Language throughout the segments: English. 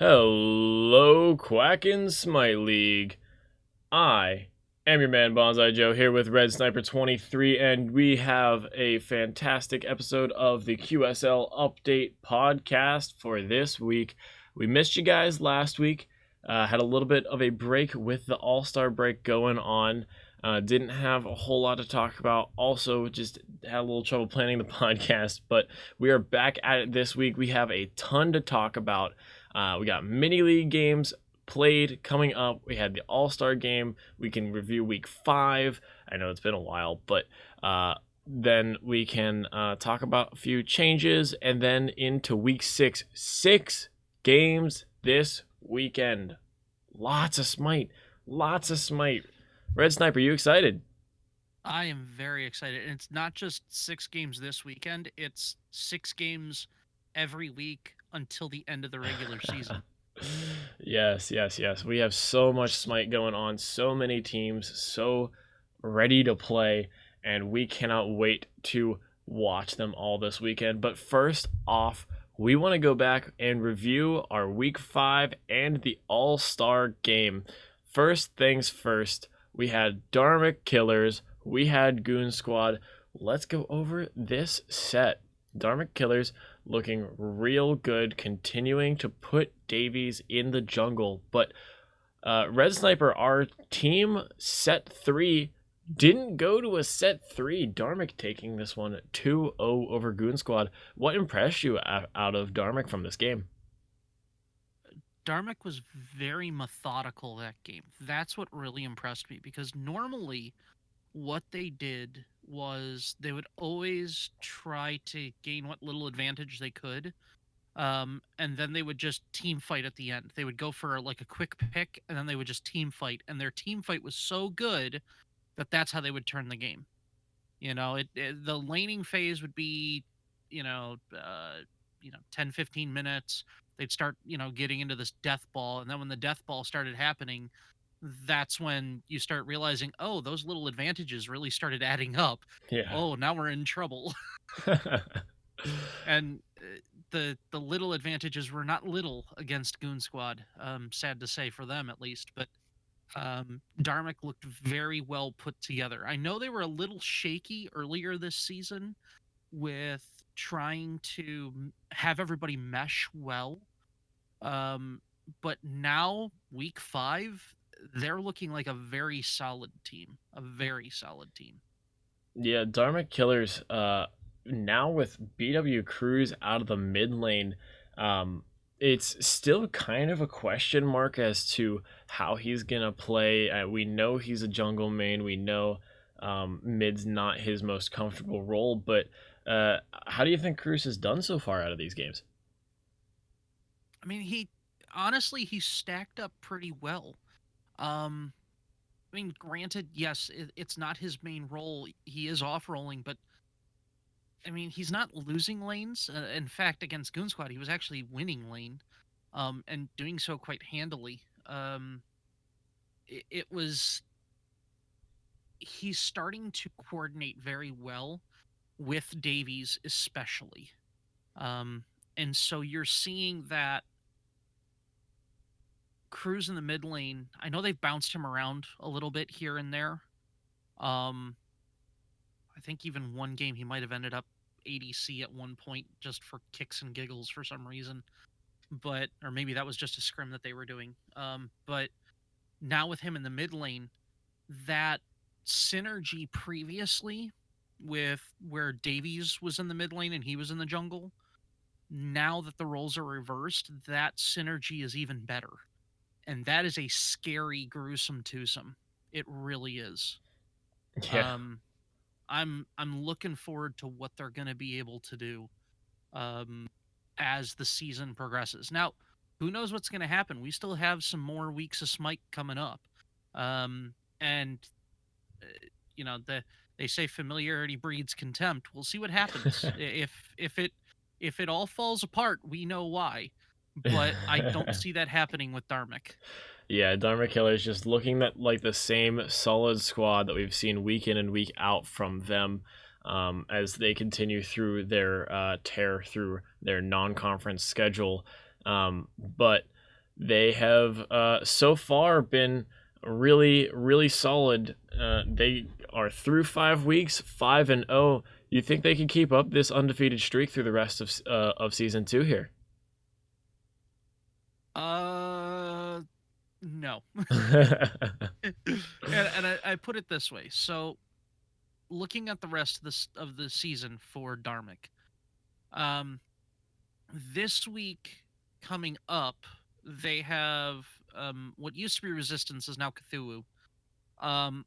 Hello, Quacken Smite League. I am your man Bonzaijoe here with Redsniper23, and we have a fantastic episode of the QSL Update podcast for this week. We missed you guys last week. Had a little bit of a break with the All-Star break going on. Didn't have a whole lot to talk about. Also, just had a little trouble planning the podcast, but we are back at it this week. We have a ton to talk about. We got mini league games played coming up. We had the All-Star game. We can review week 5. I know it's been a while, but then we can talk about a few changes, and then into week 6. 6 games this weekend. Lots of Smite. Lots of Smite. Red Sniper, you excited? I am very excited. And it's not just 6 games this weekend, it's 6 games every week until the end of the regular season. Yes. We have so much Smite going on, so many teams, so ready to play, and we cannot wait to watch them all this weekend. But first off, we want to go back and review our week 5 and the All-Star game. First things first, we had Dharmic Killers, we had Goon Squad. Let's go over this set. Dharmic Killers looking real good, continuing to put Davies in the jungle. But Red Sniper, our team set 3 didn't go to a set 3. Dharmic taking this one 2-0 over Goon Squad. What impressed you out of Dharmic from this game? Dharmic was very methodical that game. That's what really impressed me because normally what they did was they would always try to gain what little advantage they could. And then they would just team fight at the end. They would go for like a quick pick and then they would just team fight. And their team fight was so good that that's how they would turn the game. The laning phase would be, you know, 10, 15 minutes. They'd start, getting into this death ball. And then when the death ball started happening, that's when you start realizing, oh, those little advantages really started adding up. Yeah. Oh, now we're in trouble. And the little advantages were not little against Goon Squad. Sad to say for them, at least. But Dharmic looked very well put together. I know they were a little shaky earlier this season with trying to have everybody mesh well. Um, but now, week 5, they're looking like a very solid team. A very solid team. Yeah, Dharmic Killers, now with BW Cruz out of the mid lane, it's still kind of a question mark as to how he's gonna play. We know he's a jungle main. We know mid's not his most comfortable role, but how do you think Cruz has done so far out of these games? I mean, he stacked up pretty well. Um, I mean, granted, yes, it's not his main role. He is off rolling, but I mean, he's not losing lanes. In fact, against Goon Squad, he was actually winning lane, and doing so quite handily. It was He's starting to coordinate very well with Davies, especially. Um, and so you're seeing that Cruz in the mid lane. I know they've bounced him around a little bit here and there. Um, I think even one game he might have ended up ADC at one point just for kicks and giggles for some reason. But or maybe that was just a scrim that they were doing. But now with him in the mid lane, that synergy previously with where Davies was in the mid lane and he was in the jungle, now that the roles are reversed, that synergy is even better. And that is a scary, gruesome twosome. It really is. Yeah. Um, I'm looking forward to what they're going to be able to do um, as the season progresses. Now, who knows what's going to happen? We still have some more weeks of Smite coming up, and uh, they say familiarity breeds contempt. We'll see what happens. If it all falls apart, we know why. But I don't see that happening with Dharmic. Yeah, Dharma Killer is just looking at like the same solid squad that we've seen week in and week out from them, as they continue through their tear through their non-conference schedule. But They have so far been really, really solid. They are through 5 weeks, 5-0. You think they can keep up this undefeated streak through the rest of season 2 here? No. And I put it this way. So looking at the rest of the season for Dharmic, um, this week coming up, they have what used to be Resistance is now Cthulhu. Um,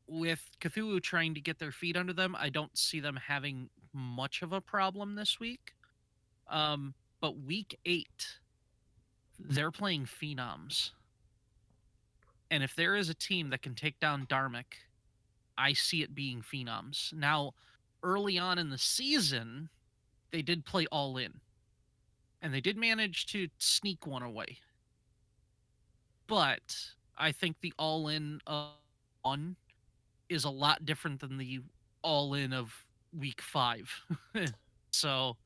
with Cthulhu trying to get their feet under them, I don't see them having much of a problem this week. But week 8, they're playing Phenoms. And if there is a team that can take down Dharmic, I see it being Phenoms. Now, early on in the season, they did play All In, and they did manage to sneak one away. But I think the All In of one is a lot different than the All In of week 5. So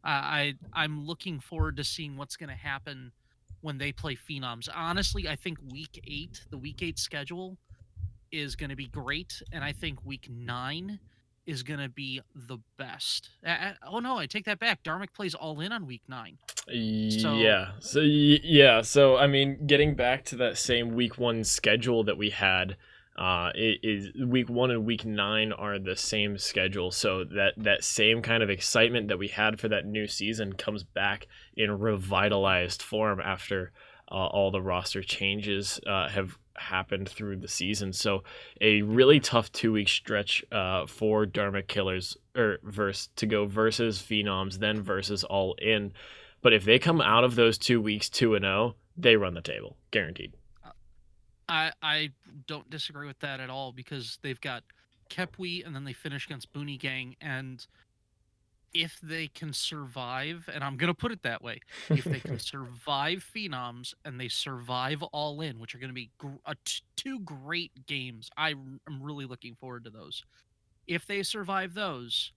I'm looking forward to seeing what's going to happen when they play Phenoms. Honestly, I think the week 8 schedule is going to be great, and I think week 9 is going to be the best. Oh no, I take that back. Dharmic plays All In on week 9. So, Yeah. So I mean, getting back to that same week 1 schedule that we had, it is week 1 and week 9 are the same schedule. So that same kind of excitement that we had for that new season comes back in revitalized form after all the roster changes have happened through the season. So a really tough 2 week stretch for Dharma Killers to go versus Phenoms, then versus All In. But if they come out of those 2 weeks 2-0, they run the table, guaranteed. I don't disagree with that at all because they've got Kepwi and then they finish against Booney Gang, and if they can survive, and I'm gonna put it that way, if they can survive Phenoms and they survive All In, which are gonna be two great games, am really looking forward to those. If they survive those,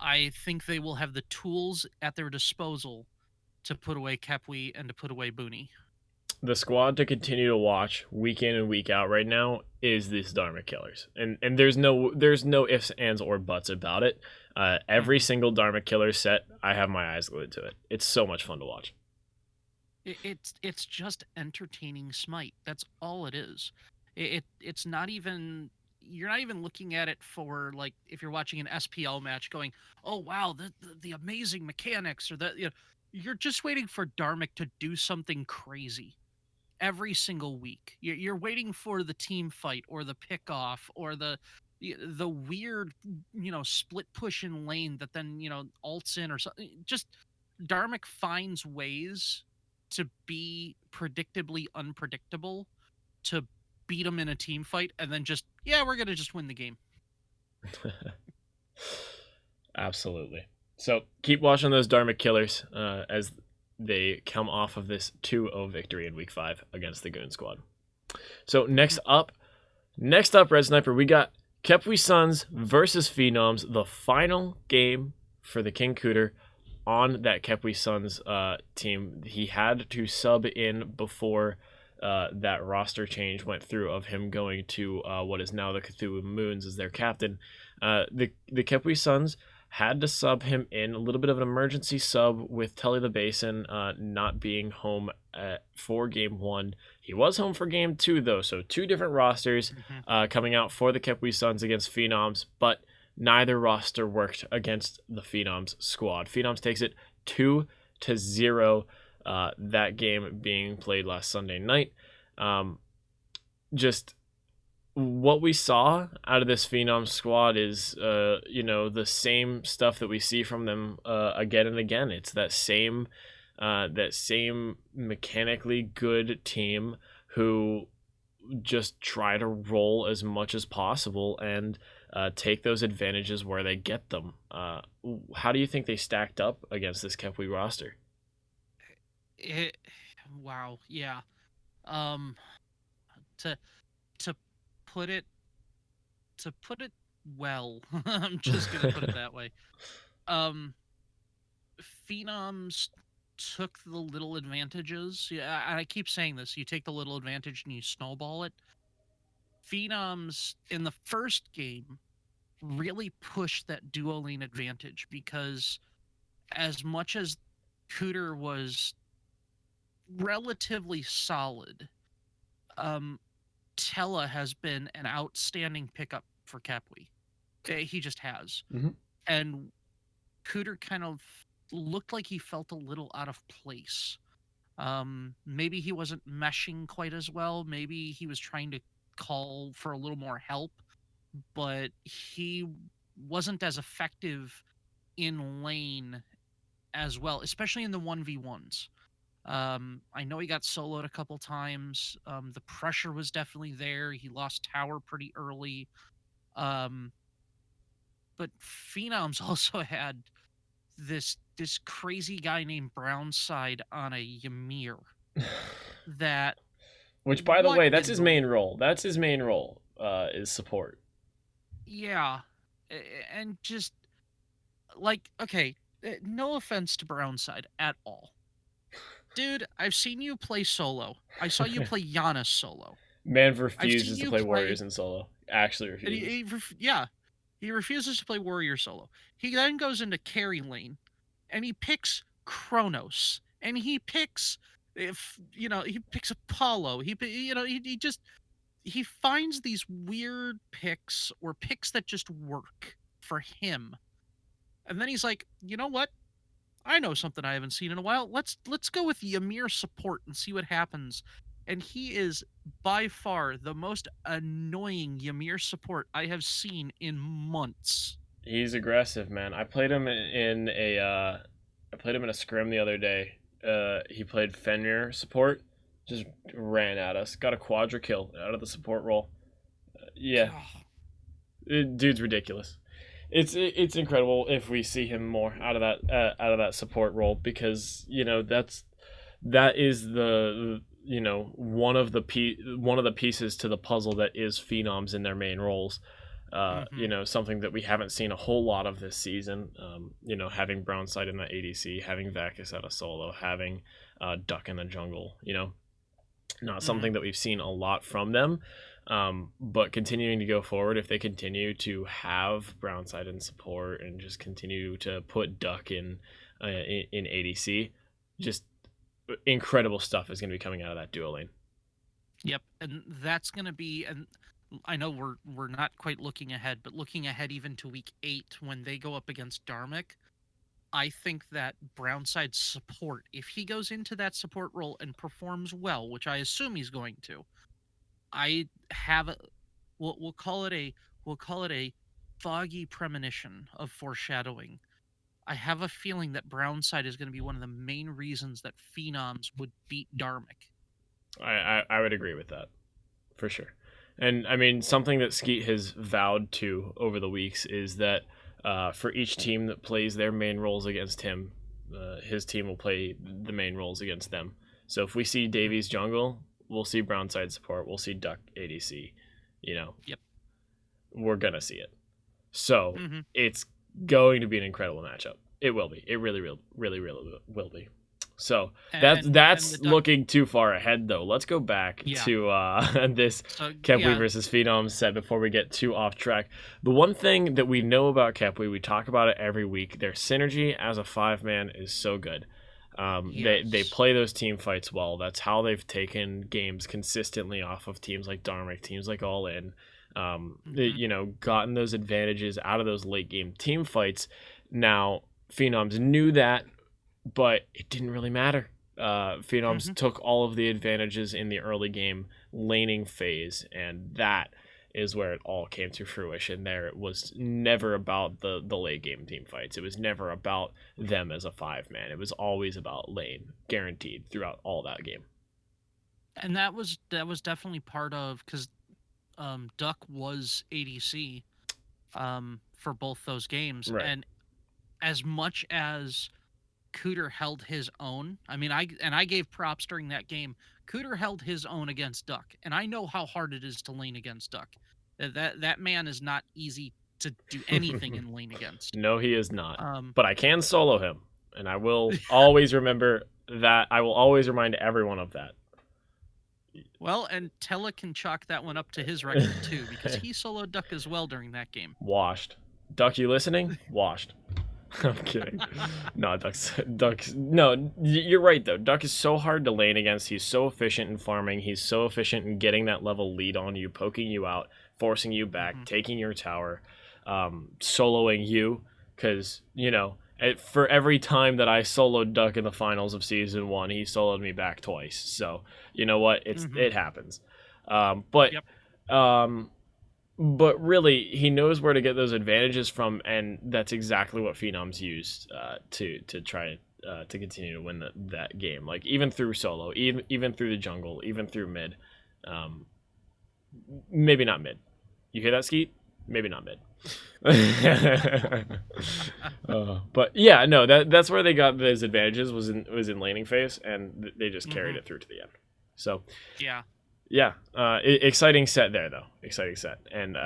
I think they will have the tools at their disposal to put away Kepwi and to put away Booney. The squad to continue to watch week in and week out right now is these Dharma Killers, and there's no ifs, ands, or buts about it. Every Mhm. single Dharma Killer set, I have my eyes glued to it. It's so much fun to watch. It's just entertaining Smite. That's all it is. It's not even, you're not even looking at it for, like, if you're watching an SPL match going, oh wow, the amazing mechanics, or the, you're just waiting for Dharmic to do something crazy every single week. You're waiting for the team fight or the pick off or the weird, split push in lane that then, ults in or something. Just Dharmic finds ways to be predictably unpredictable, to beat them in a team fight, and then just, yeah, we're gonna just win the game. Absolutely. So keep watching those Dharma Killers as they come off of this 2-0 victory in week 5 against the Goon Squad. So next up, Red Sniper, we got Kepwi Suns versus Phenoms, the final game for the King Cooter on that Kepwi Suns team. He had to sub in before that roster change went through of him going to what is now the Cthulhu Moons as their captain. The Kepwi Suns had to sub him in, a little bit of an emergency sub with Tully the Basin not being home for game 1. He was home for game 2 though, so 2 different rosters Mhm. coming out for the Kepwi Suns against Phenoms, but neither roster worked against the Phenoms squad. Phenoms takes it 2-0. That game being played last Sunday night. Just what we saw out of this Phenom squad is, the same stuff that we see from them again and again. It's that same mechanically good team who just try to roll as much as possible and take those advantages where they get them. How do you think they stacked up against this Kepwi roster? It, wow, yeah. Um, to to put it to put it well, I'm just gonna put it that way. Um, Phenoms. took the little advantages. Yeah, I keep saying this. You take the little advantage and you snowball it. Phenoms in the first game really pushed that duo lane advantage because as much as Cooter was relatively solid, um, Tella has been an outstanding pickup for Kepwe. He just has. Mm-hmm. And Cooter kind of looked like he felt a little out of place. Maybe he wasn't meshing quite as well. Maybe he was trying to call for a little more help, but he wasn't as effective in lane as well, especially in the 1v1s. I know he got soloed a couple times. The pressure was definitely there. He lost tower pretty early. Um, but Phenoms also had this crazy guy named Brownside on a Ymir that Which, by the what way, that's in his the main role. That's his main role. Is support. yeah, and just like okay, no offense to Brownside at all, dude. I've seen you play solo. I saw you play Giannis solo. Man I've seen refuses to you play play warriors in solo. Actually and refuses. yeah, he refuses to play warrior solo. He then goes into carry lane, and he picks Kronos, and he picks if he picks Apollo. He just he finds these weird picks or picks that just work for him, and then he's like, you know what? I know something I haven't seen in a while. Let's go with Ymir support and see what happens. And he is by far the most annoying Ymir support I have seen in months. He's aggressive, man. I played him in a scrim the other day. He played Fenrir support, just ran at us. Got a quadra kill out of the support role. Yeah, God. dude's ridiculous. It's incredible if we see him more out of that support role, because that is the one of the pieces to the puzzle that is Phenoms in their main roles. Mm-hmm. Something that we haven't seen a whole lot of this season. Having Brownside in the ADC, having Vacus at a solo, having Duck in the jungle. Not Mm-hmm. something that we've seen a lot from them. But continuing to go forward, if they continue to have Brownside in support and just continue to put Duck in ADC, just incredible stuff is going to be coming out of that duo lane. Yep, and that's going to be and I know we're not quite looking ahead, but looking ahead even to week 8 when they go up against Dharmic, I think that Brownside's support, if he goes into that support role and performs well, which I assume he's going to, I have a we'll call it a foggy premonition of foreshadowing. I have a feeling that Brownside is going to be one of the main reasons that Phenoms would beat Dharmic. I would agree with that for sure. And I mean, something that Skeet has vowed to over the weeks is that for each team that plays their main roles against him, his team will play the main roles against them. So if we see Mm-hmm. Davies jungle, we'll see Brownside support, we'll see Duck ADC. You know, Yep. we're gonna see it. So Mm-hmm. it's going to be an incredible matchup. It will be. It really, really will be. So And that's the Duck, looking too far ahead, though. Let's go back yeah. to this So Kepwe yeah, versus Phenom set before we get too off track. The one thing that we know about Kepwe, we talk about it every week. Their synergy as a 5-man is so good. They yes. play those team fights well. That's how they've taken games consistently off of teams like Dharmic, teams like All In. Mm-hmm. Gotten those advantages out of those late game team fights. Now Phenoms knew that, but it didn't really matter. Phenoms Mm-hmm. took all of the advantages in the early game laning phase, and that is where it all came to fruition. There, it was never about the late game team fights. It was never about them as a 5-man. It was always about lane, guaranteed throughout all that game. And that was definitely part of because Duck was ADC for both those games, Right. and as much as Cooter held his own, I gave props during that game. Cooter held his own against Duck, and I know how hard it is to lane against Duck. That man is not easy to do anything in lane against. No, he is not. Um, But I can solo him. and I will always remember that. I will always remind everyone of that. Well, and Tella can chalk that one up to his record too, because he soloed Duck as well during that game. Washed. Duck, you listening? Washed. I'm kidding. No, Duck's. No, you're right though. Duck is so hard to lane against. He's so efficient in farming. He's so efficient in getting that level lead on you, poking you out, forcing you back, taking your tower, soloing you. Because for every time that I soloed Duck in the finals of season 1, he soloed me back twice. So you know what? It happens. But Yep. But really, he knows where to get those advantages from, and that's exactly what Phenoms used to try to continue to win that game. Like even through solo, even through the jungle, even through mid. Maybe not mid. You hear that, Skeet? Maybe not mid. But yeah, no, that's where they got those advantages was in laning phase, and they just carried it through to the end. So yeah, exciting set there though. Exciting set, and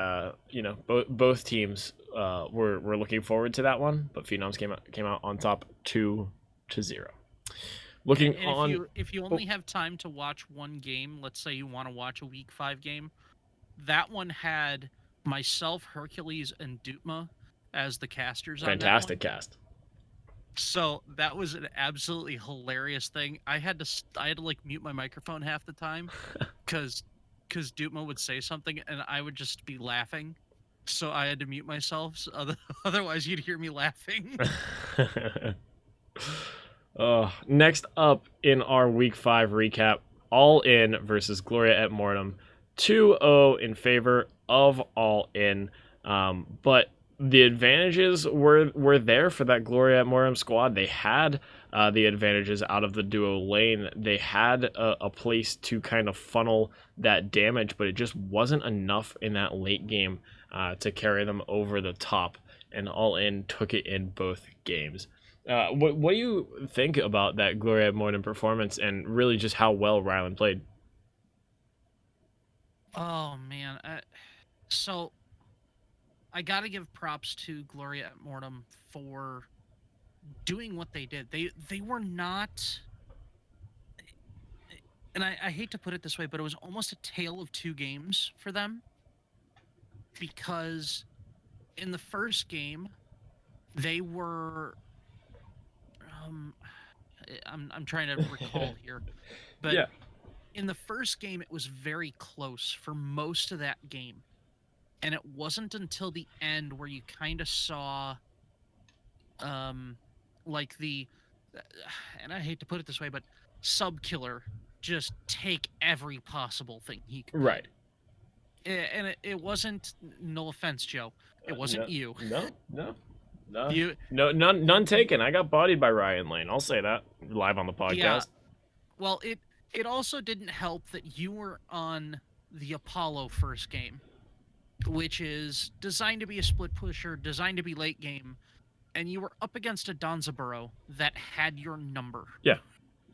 both teams were looking forward to that one, but Phenoms came out on top 2-0. Looking and on, if you only have time to watch one game, let's say you want to watch a week 5 game, that one had myself, Hercules, and Dutma as the casters. fantastic on that one. cast. So that was an absolutely hilarious thing. I had to like mute my microphone half the time because Dutma would say something and I would just be laughing. So I had to mute myself. So otherwise, you'd hear me laughing. Next up in our week 5 recap, All In versus Gloria et Mortem, 2-0 in favor of All In. But the advantages were there for that Gloria et Mortem squad. They had the advantages out of the duo lane. They had a place to kind of funnel that damage, but it just wasn't enough in that late game to carry them over the top. And All In took it in both games. What do you think about that Gloria et Mortem performance and really just how well Rylan played? Oh man, so I gotta give props to Gloria et Mortem for doing what they did. They were not, and I hate to put it this way, but it was almost a tale of 2 games for them, because in the first game they were I'm trying to recall here, but Yeah. in the first game it was very close for most of that game, and it wasn't until the end where you kind of saw like the and I hate to put it this way, but Sub Killer just take every possible thing he could. Right. And it wasn't, no offense, Joe, it wasn't you. No. You None taken. I got bodied by Ryan Lane. I'll say that live on the podcast. Yeah. Well, it also didn't help that you were on the Apollo first game, which is designed to be a split pusher, designed to be late game, and you were up against a Donzaburo that had your number. Yeah.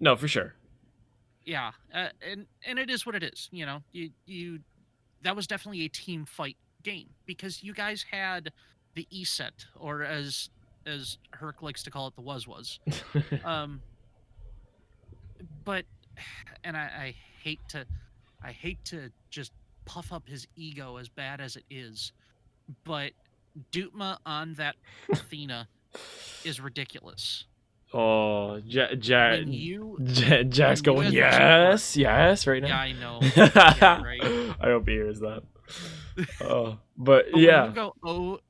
No, for sure. Yeah, and it is what it is. You that was definitely a team fight game because you guys had the E set, or as Herc likes to call it, the was. But and I hate to just puff up his ego as bad as it is, but Dutma on that Athena is ridiculous. Oh, When you Jack's when you going, as a support, yes, right now. yeah, I know. Yeah, right. I hope he hears that. But But yeah.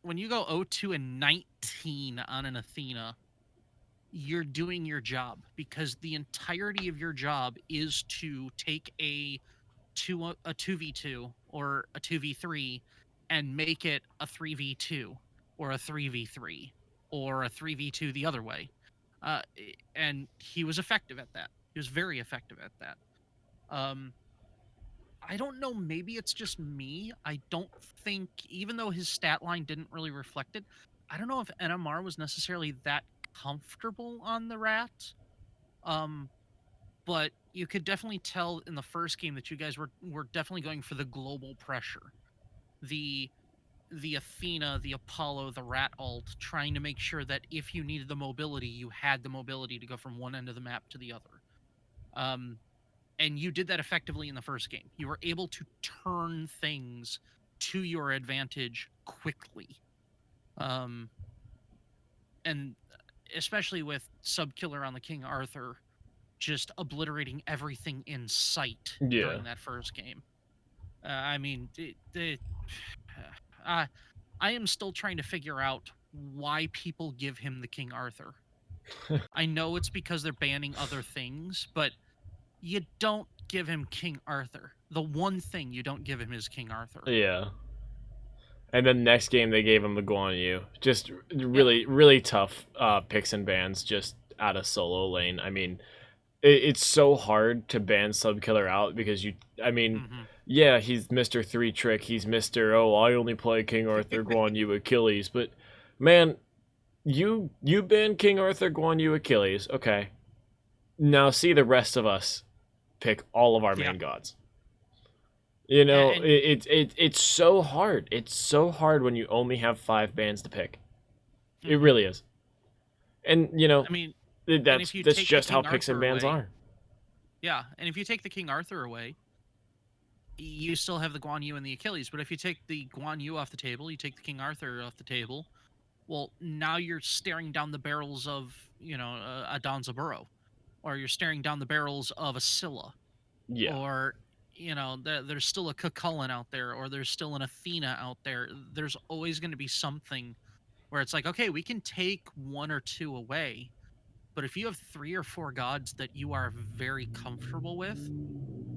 when you go 0-2-19 on an Athena, you're doing your job, because the entirety of your job is to take a 2v2 or a 2v3 and make it a 3v2 or a 3v3 or a 3v2 the other way. And he was effective at that. He was very effective at that. I don't know, maybe it's just me. I don't think, even though his stat line didn't really reflect it, I don't know if NMR was necessarily that comfortable on the rat. But you could definitely tell in the first game that you guys were definitely going for the global pressure. The the Athena, the Apollo, the Rat ult, trying to make sure that if you needed the mobility, you had the mobility to go from one end of the map to the other. And you did that effectively in the first game. You were able to turn things to your advantage quickly. And especially with Subkiller on the King Arthur just obliterating everything in sight Yeah. during that first game. I mean, I am still trying to figure out why people give him the King Arthur. I know it's because they're banning other things, but you don't give him King Arthur. The one thing you don't give him is King Arthur. Yeah. And then next game they gave him the Guan Yu. Just really, really tough picks and bans just out of solo lane. I mean, it's so hard to ban Subkiller out because yeah, he's Mr. 3 Trick. He's Mr. Oh, I only play King Arthur, Guan Yu, Achilles. But, man, you ban King Arthur, Guan Yu, Achilles. Okay. Now see the rest of us pick all of our main gods. You know, it's so hard. It's so hard when you only have 5 bans to pick. It really is. And, you know, I mean, that's just how picks and bans are. Yeah, and if you take the King Arthur away, you still have the Guan Yu and the Achilles. But if you take the Guan Yu off the table, you take the King Arthur off the table, well, now you're staring down the barrels of, a Danzaburo. Or you're staring down the barrels of a Scylla. Yeah. Or, there's still a Cucullin out there, or there's still an Athena out there. There's always going to be something where it's like, okay, we can take 1 or 2 away, but if you have 3 or 4 gods that you are very comfortable with,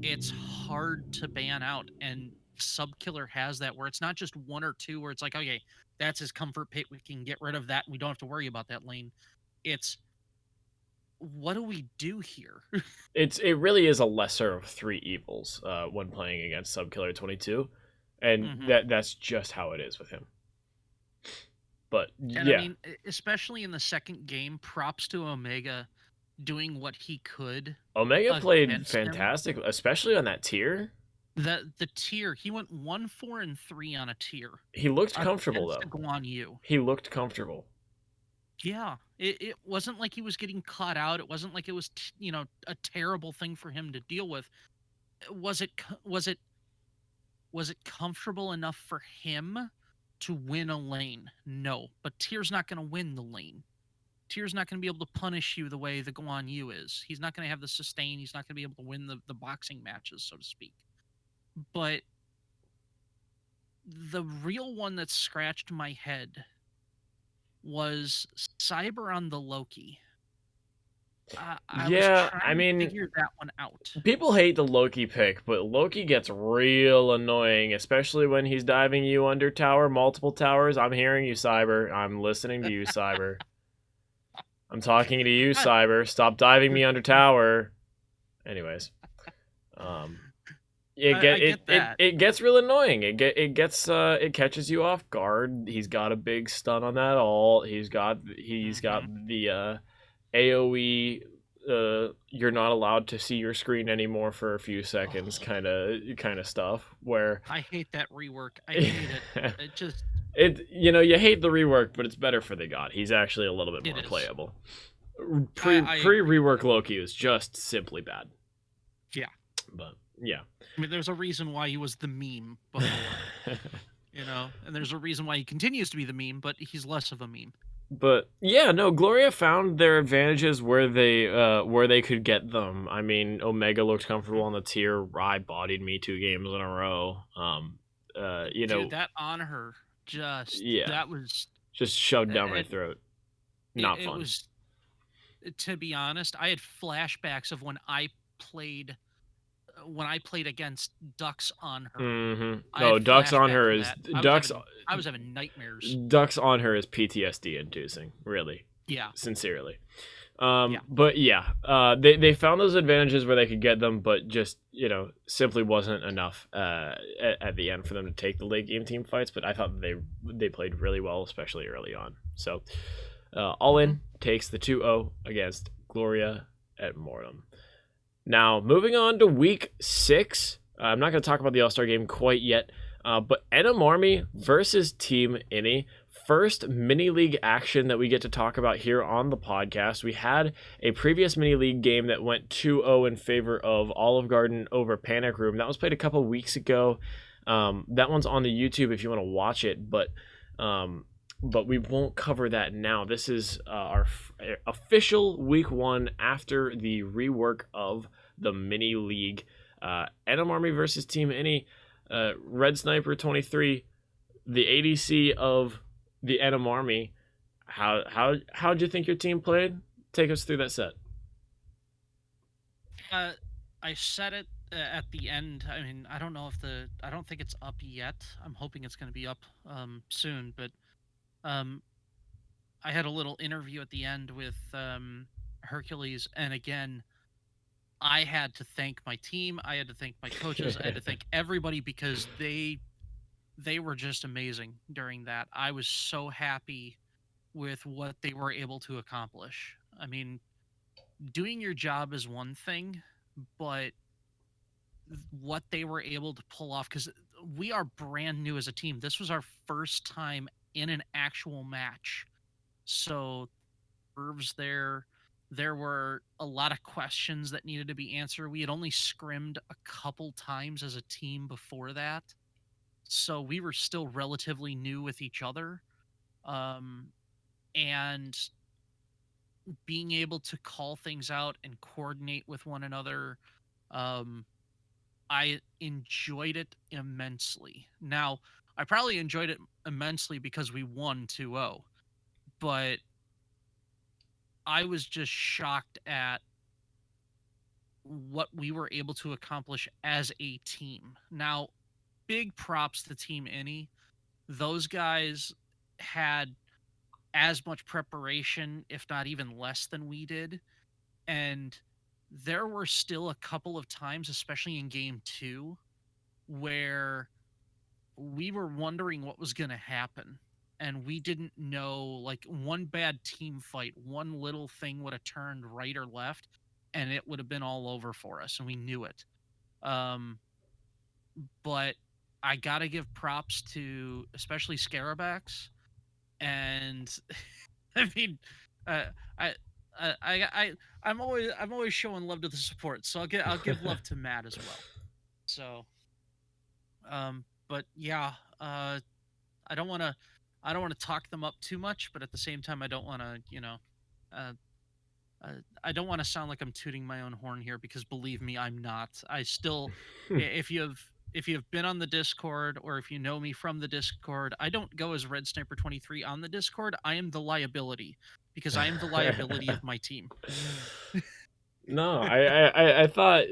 it's hard to ban out. And Subkiller has that, where it's not just 1 or 2 where it's like, okay, that's his comfort pit, we can get rid of that, we don't have to worry about that lane. It's, what do we do here? It really is a lesser of 3 evils when playing against Subkiller 22, and that's just how it is with him. But and I mean, especially in the second game, props to Omega doing what he could. Omega played fantastic, especially on that tier. The tier, he went 1, 4, and 3 on a tier. He looked comfortable though. Guan Yu. He looked comfortable. Yeah, it wasn't like he was getting caught out. It wasn't like it was a terrible thing for him to deal with. Was it comfortable enough for him to win a lane? No, but Tier's not going to win the lane. Tier's not going to be able to punish you the way the Guan Yu is. He's not going to have the sustain. He's not going to be able to win the boxing matches, so to speak. But the real one that scratched my head was Cyber on the Loki. I was trying to figure that one out. People hate the Loki pick, but Loki gets real annoying, especially when he's diving you under tower, multiple towers. I'm hearing you, Cyber. I'm listening to you, Cyber. I'm talking to you, Cyber. Stop diving me under tower. Anyways, it gets real annoying. It catches you off guard. He's got a big stun on that ult. He's got the AoE. You're not allowed to see your screen anymore for a few seconds, kind of stuff. Where I hate that rework. I hate it. It just. You hate the rework, but it's better for the god. He's actually a little bit more playable. Pre rework Loki is just simply bad. Yeah. But yeah. I mean, there's a reason why he was the meme before. And there's a reason why he continues to be the meme, but he's less of a meme. But yeah, no, Gloria found their advantages where they could get them. I mean, Omega looked comfortable on the tier. Rye bodied me 2 games in a row. Dude, that on her that was just shoved down my throat. Not fun. It was, to be honest, I had flashbacks of when I played against Ducks on her. No, Ducks on her is I was having nightmares. Ducks on her is PTSD inducing, really. Yeah. Sincerely. But yeah, they found those advantages where they could get them, but just simply wasn't enough at the end for them to take the late game team fights. But I thought they played really well, especially early on. So All In takes the 2-0 against Gloria at Mortem. Now moving on to week 6. I'm not going to talk about the All-Star game quite yet. But Enum Army versus Team Innie, first mini league action that we get to talk about here on the podcast. We had a previous mini league game that went 2-0 in favor of Olive Garden over Panic Room. That was played a couple weeks ago. That one's on the YouTube if you want to watch it, but we won't cover that now. This is our official week one after the rework of the mini league. Enum Army versus Team Innie. Redsniper23, the ADC of the Enum Army. How'd you think your team played? Take us through that set. I said it at the end. I mean, I don't know if I don't think it's up yet. I'm hoping it's going to be up soon. But um, I had a little interview at the end with Hercules, and again, I had to thank my team. I had to thank my coaches. I had to thank everybody because they were just amazing during that. I was so happy with what they were able to accomplish. I mean, doing your job is one thing, but what they were able to pull off, because we are brand new as a team. This was our first time in an actual match. So nerves there were a lot of questions that needed to be answered. We had only scrimmed a couple times as a team before that. So we were still relatively new with each other. And being able to call things out and coordinate with one another, um, I enjoyed it immensely. Now, I probably enjoyed it immensely because we won 2-0, but I was just shocked at what we were able to accomplish as a team. Now, big props to Team Innie. Those guys had as much preparation, if not even less than we did. And there were still a couple of times, especially in game 2, where we were wondering what was going to happen. And we didn't know, like, one bad team fight, one little thing would have turned right or left, and it would have been all over for us, and we knew it. Um, but I got to give props to especially Scarabax. And I mean, uh, I, I'm always showing love to the support, so I'll give love to Matt as well. So, but yeah, I don't want to talk them up too much, but at the same time, I don't want to, uh, I don't want to sound like I'm tooting my own horn here, because believe me, I'm not. I still, if you have been on the Discord, or if you know me from the Discord, I don't go as Redsniper23 on the Discord. I am the liability, because I am the liability of my team. No, I thought,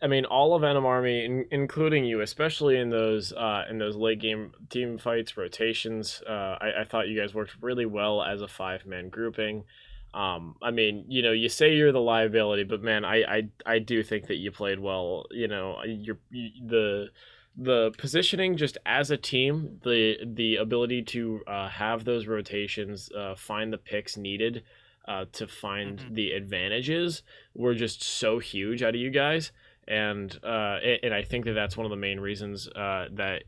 I mean, all of Enum Army, including you, especially in those late game team fights, rotations. I thought you guys worked really well as a 5-man grouping. I mean, you say you're the liability, but man, I do think that you played well. The positioning just as a team, the ability to have those rotations, find the picks needed, to find the advantages were just so huge out of you guys. And I think that that's one of the main reasons that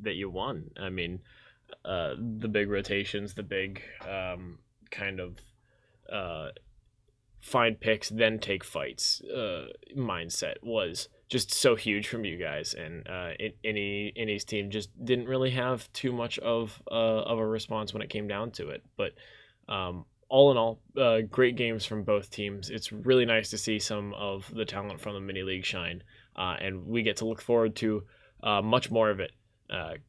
you won. I mean, the big rotations, the big kind of find picks, then take fights mindset was just so huge from you guys. And Innie's team just didn't really have too much of a response when it came down to it. But all in all, great games from both teams. It's really nice to see some of the talent from the mini league shine, and we get to look forward to much more of it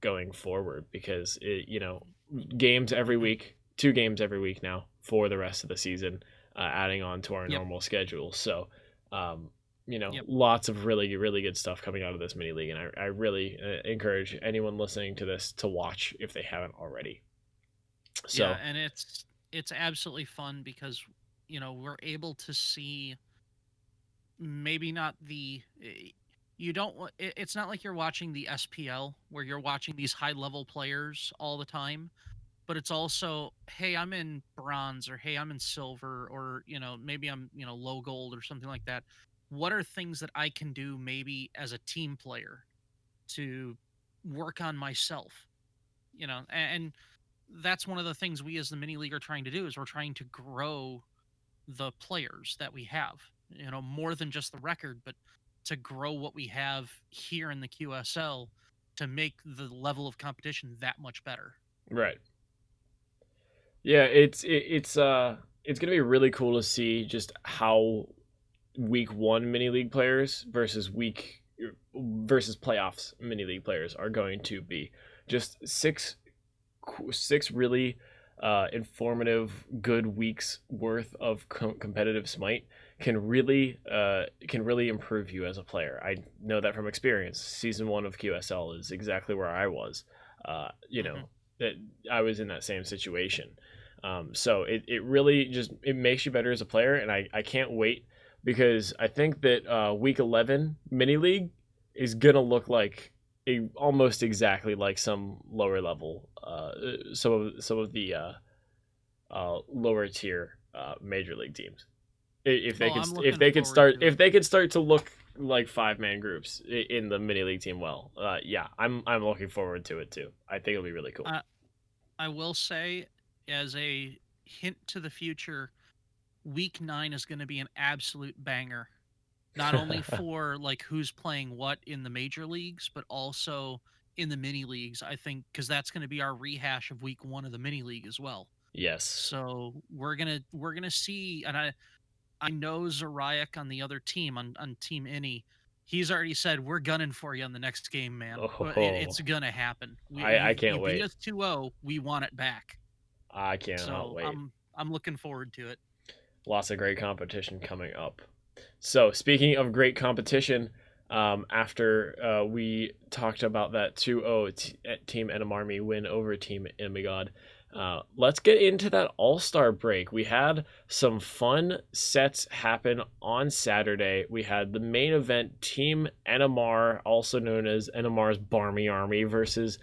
going forward, because games every week, 2 games every week now for the rest of the season, adding on to our normal schedule. So, lots of really, really good stuff coming out of this mini league, and I really encourage anyone listening to this to watch if they haven't already. So, yeah, and it's absolutely fun because we're able to see, maybe not the you don't it's not like you're watching the SPL where you're watching these high level players all the time, but it's also, hey, I'm in bronze, or hey, I'm in silver, or maybe I'm low gold or something like that. What are things that I can do maybe as a team player to work on myself, and that's one of the things we as the mini league are trying to do is we're trying to grow the players that we have, more than just the record, but to grow what we have here in the QSL to make the level of competition that much better. Right. Yeah, it's gonna be really cool to see just how week one mini league players versus playoffs mini league players are going to be. Just six really informative good weeks worth of competitive smite can really improve you as a player. I know that from experience. Season 1 of QSL is exactly where I was. You Hmm. know that I was in that same situation. So it really just it makes you better as a player, and I can't wait because I think that week 11 mini league is gonna look like almost exactly like some lower level, some of the lower tier major league teams. If they Oh, could I'm looking forward to if it. they could start to look like 5-man groups in the mini league team, well, yeah, I'm looking forward to it too. I think it'll be really cool. I, I will say, as a hint to the future, week 9 is going to be an absolute banger. Not only for like who's playing what in the major leagues, but also in the mini leagues. I think because that's going to be our rehash of week 1 of the mini league as well. Yes. So we're gonna see, and I know Zariak on the other team on Team Innie. He's already said we're gunning for you on the next game, man. It's Oh, gonna happen. I You can't beat wait. us 2-0. We want it back. I cannot So wait. I'm looking forward to it. Lots of great competition coming up. So, speaking of great competition, after we talked about that 2-0 Team Enamarmy win over Team Imigod, let's get into that All-Star break. We had some fun sets happen on Saturday. We had the main event, Team Enamar, also known as Enamar's Barmy Army, versus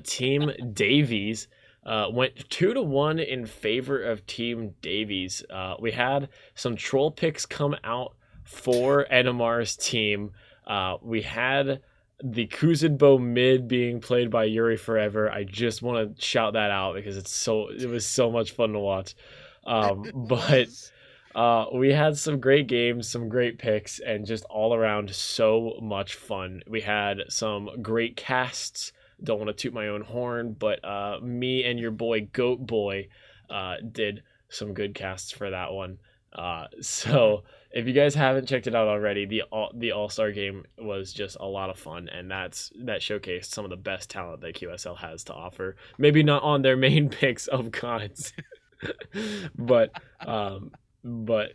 Team Davies. Went 2-1 in favor of Team Davies. We had some troll picks come out for Enamar's team. We had the Kuzenbo mid being played by Yuri Forever. I just want to shout that out because it was so much fun to watch. It But was. we had some great games, some great picks, and just all around so much fun. We had some great casts. Don't want to toot my own horn, but me and your boy Goat Boy did some good casts for that one. Mhm. So if you guys haven't checked it out already, the All Star game was just a lot of fun, and that showcased some of the best talent that QSL has to offer. Maybe not on their main picks of gods, but um, but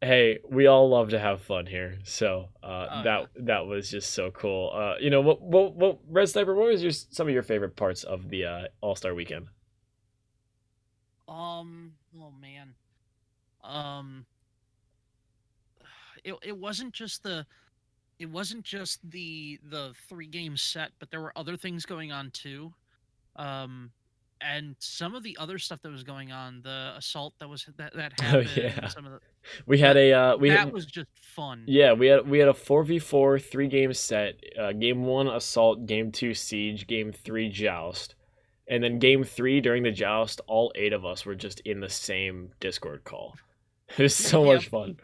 hey, we all love to have fun here. So Oh yeah. that was just so cool. What Red Sniper? What was some of your favorite parts of the All Star weekend? Oh man. Um. It wasn't just the 3 game set, but there were other things going on too. Um, and some of the other stuff that was going on, the assault that Oh happened, yeah, some of the we had that a that was just fun. yeah, we had a 4v4 3 game set. Game 1 assault, game 2 siege, game 3 joust. And then game 3 during the joust, all 8 of us were just in the same Discord call. It was so Yep. much fun.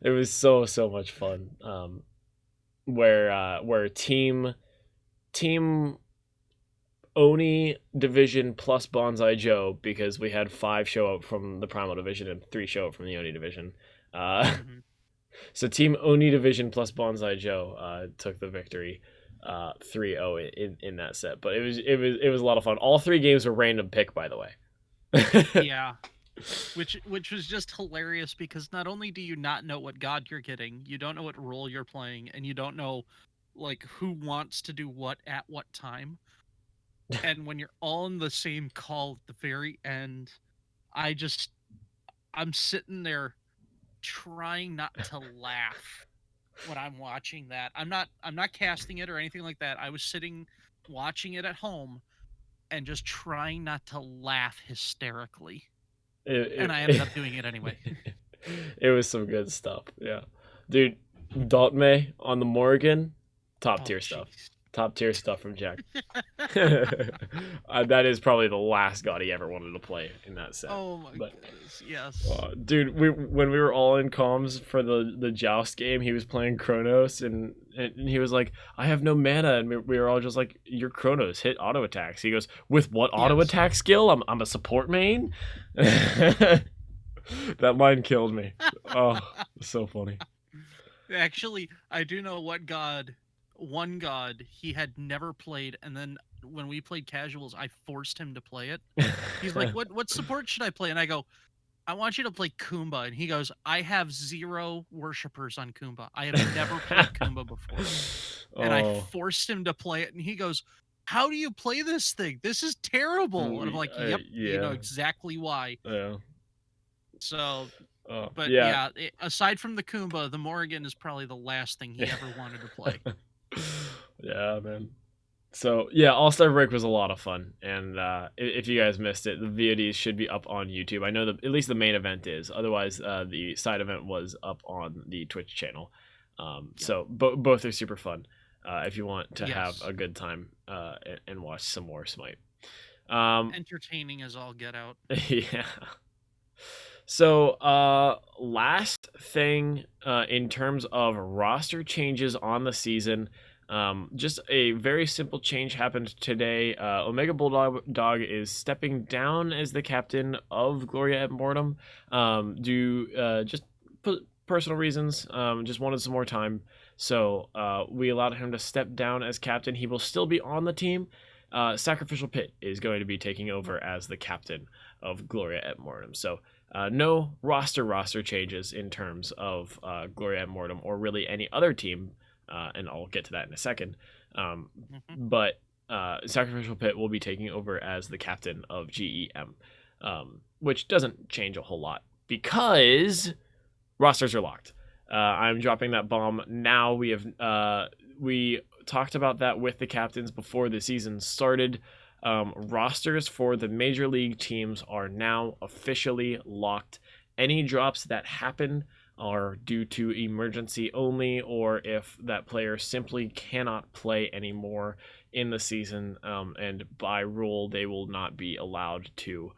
It was so much fun. Where team Oni division plus Bonzaijoe, because we had 5 show up from the Primal division and 3 show up from the Oni division. Hmm. So Team Oni division plus Bonzaijoe took the victory, 3-0 in that set. But it was a lot of fun. All 3 games were random pick, by the way. Yeah. Which was just hilarious because not only do you not know what god you're getting, you don't know what role you're playing, and you don't know like who wants to do what at what time. And when you're all in the same call at the very end, I just I'm sitting there trying not to laugh when I'm watching that. I'm not casting it or anything like that. I was sitting watching it at home and just trying not to laugh hysterically. And I ended it, up doing it anyway. it was some good stuff. Yeah, dude, Dotme on the Morgan, top Oh tier stuff. jeez. Top tier stuff from Jack. That is probably the last god he ever wanted to play in that set. Oh my But, goodness, yes. dude, when we were all in comms for the joust game, he was playing Kronos, and he was like, I have no mana, and we were all just like, you're Kronos, hit auto attacks. He goes, with what auto attack skill? I'm a support main. That line killed me. Oh, so funny. Actually, I do know one god he had never played, and then when we played casuals, I forced him to play it. He's like, what support should I play? And I go, I want you to play Kumba. And he goes, I have 0 worshippers on Kumba. I have never played Kumba before. And I forced him to play it, and he goes, how do you play this thing? This is terrible. And I'm like, yep, you know exactly why. Yeah. So, but yeah, aside from the Kumba, the Morrigan is probably the last thing he ever wanted to play. Yeah, man. So yeah, All-Star Break was a lot of fun, and if you guys missed it, the VODs should be up on YouTube. I know at least the main event is. Otherwise, the side event was up on the Twitch channel. So both are super fun if you want to have a good time and watch some more Smite. Entertaining as all get out. Yeah. So last thing in terms of roster changes on the season. Just a very simple change happened today. Omega Bulldog is stepping down as the captain of Gloria et Mortem due just personal reasons. Just wanted some more time. So we allowed him to step down as captain. He will still be on the team. Sacrificial Pit is going to be taking over as the captain of Gloria et Mortem. So no roster changes in terms of Gloria et Mortem or really any other team. And I'll get to that in a second. But Sacrificial Pit will be taking over as the captain of GEM, which doesn't change a whole lot because rosters are locked. I'm dropping that bomb now. We talked about that with the captains before the season started. Rosters for the major league teams are now officially locked. Any drops that happen are due to emergency only, or if that player simply cannot play anymore in the season, and by rule they will not be allowed to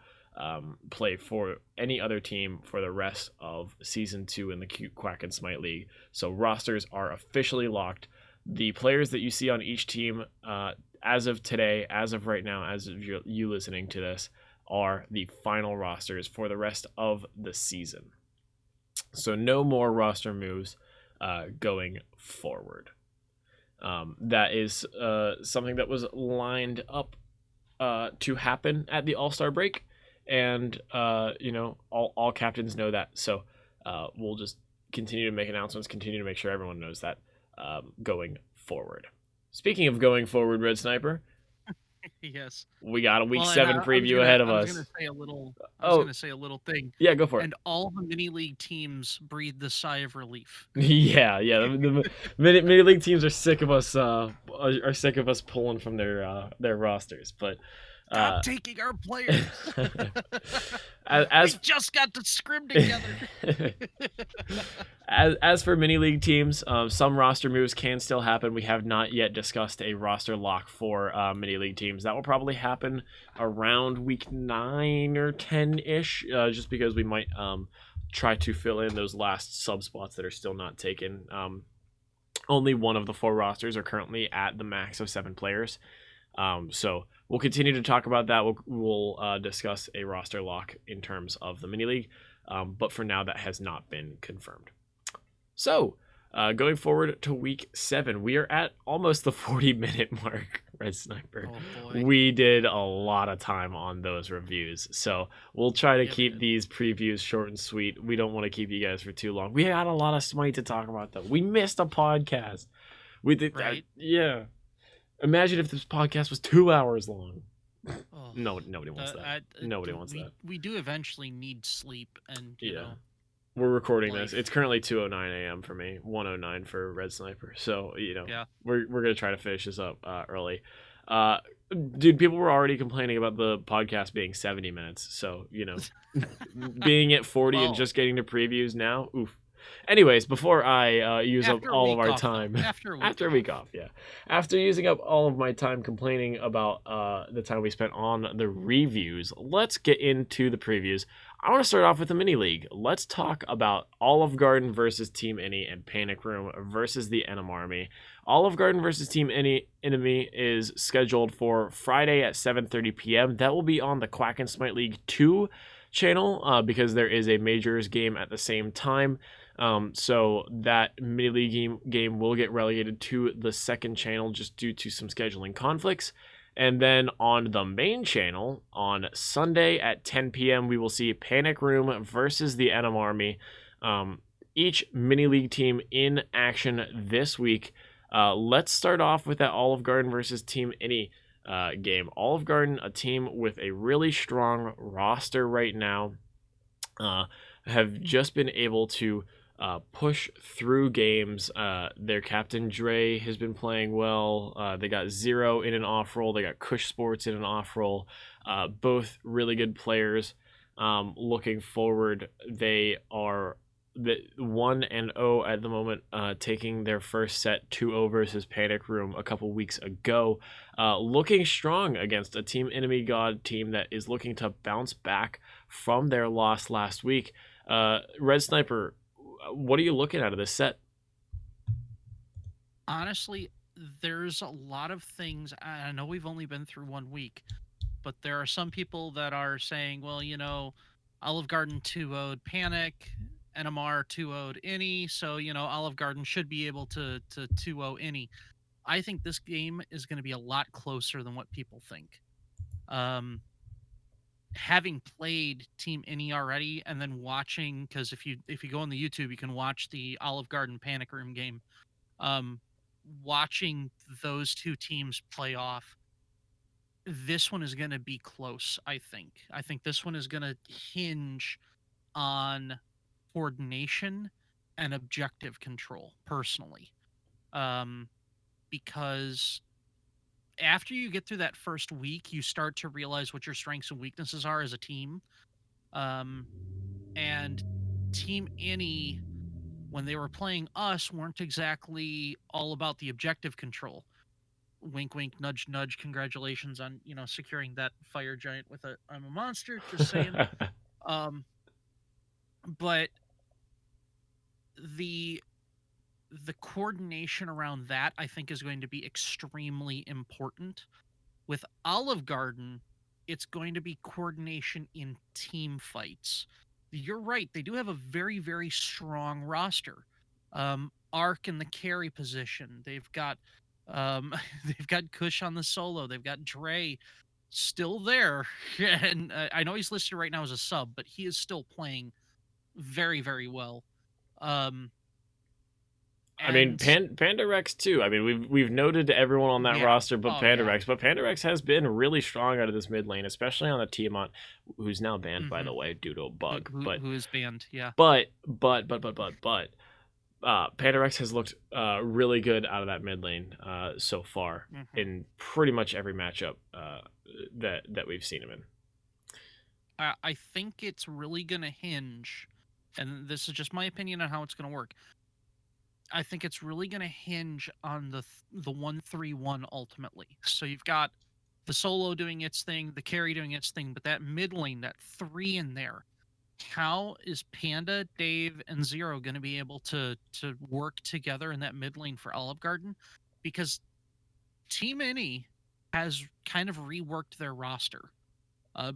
play for any other team for the rest of season 2 in the Quacken Smite League. So rosters are officially locked. The players that you see on each team as of today, as of right now, as of you listening to this, are the final rosters for the rest of the season. So no more roster moves going forward. That is something that was lined up to happen at the All-Star break, and all captains know that. So we'll just continue to make announcements, continue to make sure everyone knows that going forward. Speaking of going forward, Red Sniper. Yes. We got a week 7 preview ahead of us. I was going to say a little thing. Yeah, go for it. And all the mini league teams breathed a sigh of relief. Yeah. The mini league teams are sick of us. Are sick of us pulling from their rosters, but. Stop taking our players. As we just got to scrim together. as for mini league teams, some roster moves can still happen. We have not yet discussed a roster lock for mini league teams. That will probably happen around week 9 or 10-ish, just because we might try to fill in those last sub spots that are still not taken. Only one of the 4 rosters are currently at the max of 7 players. So we'll continue to talk about that. We'll discuss a roster lock in terms of the mini league, but for now that has not been confirmed. So going forward to week 7, we are at almost the 40-minute mark. Red Sniper. Oh boy. We did a lot of time on those reviews, so we'll try to keep these previews short and sweet. We don't want to keep you guys for too long. We had a lot of Smite to talk about though. We missed a podcast. We did, right? Yeah. Imagine if this podcast was 2 hours long. Oh, nobody wants that. Nobody wants that. We do eventually need sleep, and you know, we're recording this. It's currently 2:09 a.m. for me, 1:09 for Red Sniper. So we're gonna try to finish this up early. Dude, people were already complaining about the podcast being 70 minutes. So being at 40 and just getting to previews now, oof. Anyways, before I use up After a all of week our off, though. time, After a week after a week off. off, yeah, after using up all of my time complaining about the time we spent on the reviews, let's get into the previews. I want to start off with the mini league. Let's talk about Olive Garden versus Team Any and Panic Room versus the Enemy Army. Olive Garden versus Team Enemy is scheduled for Friday at 7:30 p.m. That will be on the Quacken Smite League 2 channel because there is a majors game at the same time. So that mini league game will get relegated to the second channel just due to some scheduling conflicts. And then on the main channel on Sunday at 10 p.m., we will see Panic Room versus the Enemy Army. Each mini league team in action this week. Let's start off with that Olive Garden versus Team Any game. Olive Garden, a team with a really strong roster right now, have just been able to push through games. Their captain Dre has been playing well. They got Zero in an off roll. They got Kush Sports in an off roll. Both really good players. Looking forward, they are the 1-0 at the moment, taking their first set 2-0 versus Panic Room a couple weeks ago. Looking strong against a Team Enemy God team that is looking to bounce back from their loss last week. Red Sniper, what are you looking at of this set? Honestly, there's a lot of things. I know we've only been through 1 week, but there are some people that are saying, well, Olive Garden 2-0'd Panic, NMR 2-0'd Any, so Olive Garden should be able to 2-0 Any. I think this game is going to be a lot closer than what people think. Having played Team Any already, and then watching, because if you go on the YouTube, you can watch the Olive Garden Panic Room game. Um, Watching those two teams play off, this one is going to be close. I think this one is going to hinge on coordination and objective control, personally, um, because after you get through that first week, you start to realize what your strengths and weaknesses are as a team. Um, and Team Any, when they were playing us, weren't exactly all about the objective control. Wink, wink, nudge, nudge. Congratulations on securing that fire giant with a I'm a monster. Just saying. Um, but the the coordination around that, I think, is going to be extremely important. With Olive Garden, it's going to be coordination in team fights. You're right; they do have a very, very strong roster. Arc in the carry position. They've got they've got Kush on the solo. They've got Dre still there, and I know he's listed right now as a sub, but he is still playing very, very well. Um, I mean, and Panda Rex too. I mean, we've noted everyone on that yeah, roster, but oh yeah, Panda Rex has been really strong out of this mid lane, especially on the Tiamat, who's now banned by hmm the way due to a who, bug. who who is banned? Yeah. Panda Rex has looked really good out of that mid lane so far hmm in pretty much every matchup that we've seen him in. I think it's really going to hinge, and this is just my opinion on how it's going to work. I think it's really going to hinge on the 1-3-1 ultimately. So you've got the solo doing its thing, the carry doing its thing, but that mid lane, that three in there, how is Panda, Dave, and Zero going to be able to work together in that mid lane for Olive Garden? Because Team Any has kind of reworked their roster. Uh,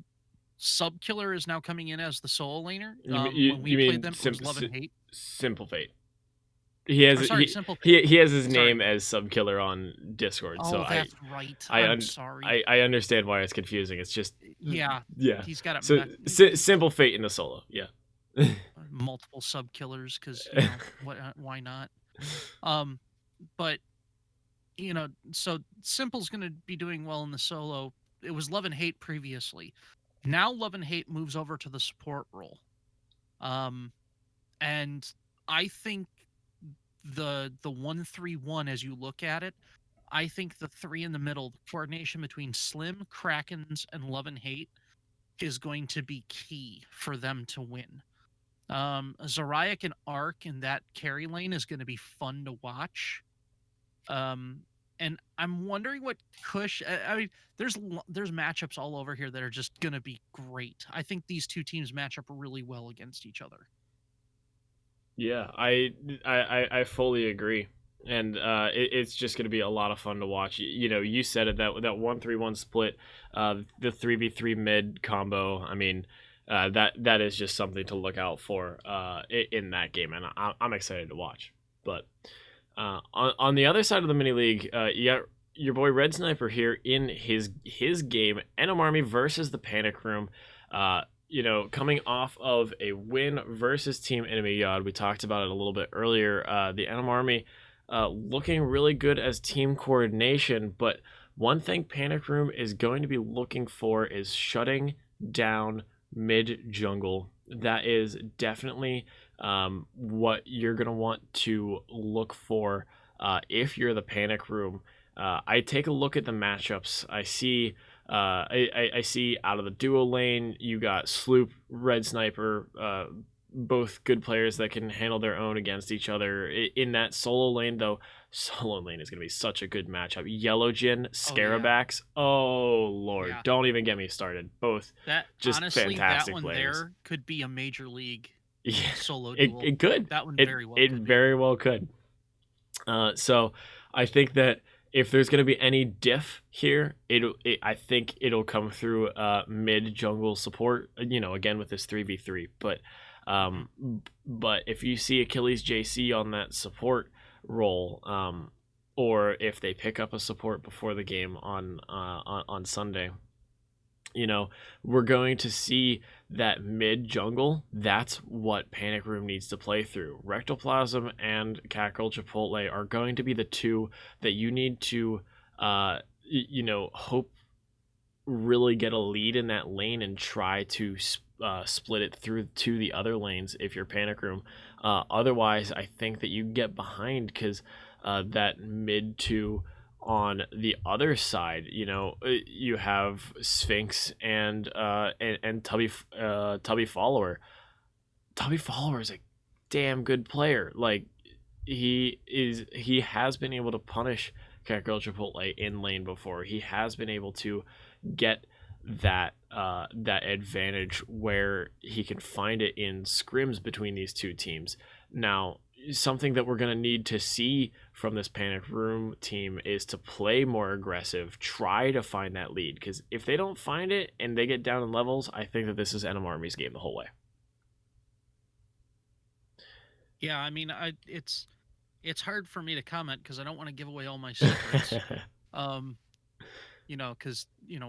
Sub Killer is now coming in as the solo laner. When we You played mean them, it was Love and Hate. Simple Fate? He has Or sorry, Simple Fate. he has his Sorry. name as Subkiller on Discord, so Oh, that's right. I I'm un- sorry. I understand why it's confusing. It's just Yeah, yeah. he's got So Simple Fate in the solo, yeah. multiple sub killers because what? Why not? Um, but so Simple's going to be doing well in the solo. It was Love and Hate previously. Now Love and Hate moves over to the support role. Um, and I think the 1-3-1, as you look at it, I think the three in the middle, the coordination between Slim, Krakens, and Love and Hate, is going to be key for them to win. Zaryak and Arc in that carry lane is going to be fun to watch. Um, and I'm wondering what Kush. I mean, there's matchups all over here that are just going to be great. I think these two teams match up really well against each other. Yeah, I fully agree, and it's just going to be a lot of fun to watch. You know, you said it, that 1-3-1 split, the 3v3 mid combo. I mean, that is just something to look out for in that game, and I'm excited to watch. But on the other side of the mini league, you got your boy Red Sniper here in his game, Enum Army versus the Panic Room. You know, coming off of a win versus Team Enemy God. We talked about it a little bit earlier. The Enum Army looking really good as team coordination, but one thing Panic Room is going to be looking for is shutting down mid jungle. That is definitely what you're going to want to look for if you're the Panic Room. I take a look at the matchups. I see I see out of the duo lane, you got Sloop, Red Sniper, both good players that can handle their own against each other. In that solo lane, though, solo lane is going to be such a good matchup. Yellow Jin, Oh yeah, Scarabax. Oh, Lord. yeah. Don't even get me started. Both That just honestly, that fantastic one players. there could be a major league Yeah, solo it, duel. it could. That one It, very well it could be. very well could. So I think that if there's going to be any diff here, I think it'll come through mid jungle support. You know, again with this 3v3. Mhm. But if you see Achilles JC on that support role, or if they pick up a support before the game on Sunday, you know, we're going to see that mid jungle. That's what Panic Room needs to play through. Rectoplasm and Cackle Chipotle are going to be the two that you need to, hope really get a lead in that lane and try to split it through to the other lanes if you're Panic Room. Otherwise, I think that you get behind because that mid two on the other side, you have Sphinx and Tubby Follower. Tubby Follower is a damn good player. Like he has been able to punish Kakarot Chipotle in lane before. He has been able to get that advantage where he can find it in scrims between these two teams. Now, something that we're going to need to see from this Panic Room team is to play more aggressive, try to find that lead, because if they don't find it and they get down in levels, I think that this is Enum Army's game the whole way. Yeah, I mean, it's hard for me to comment because I don't want to give away all my secrets. Um, because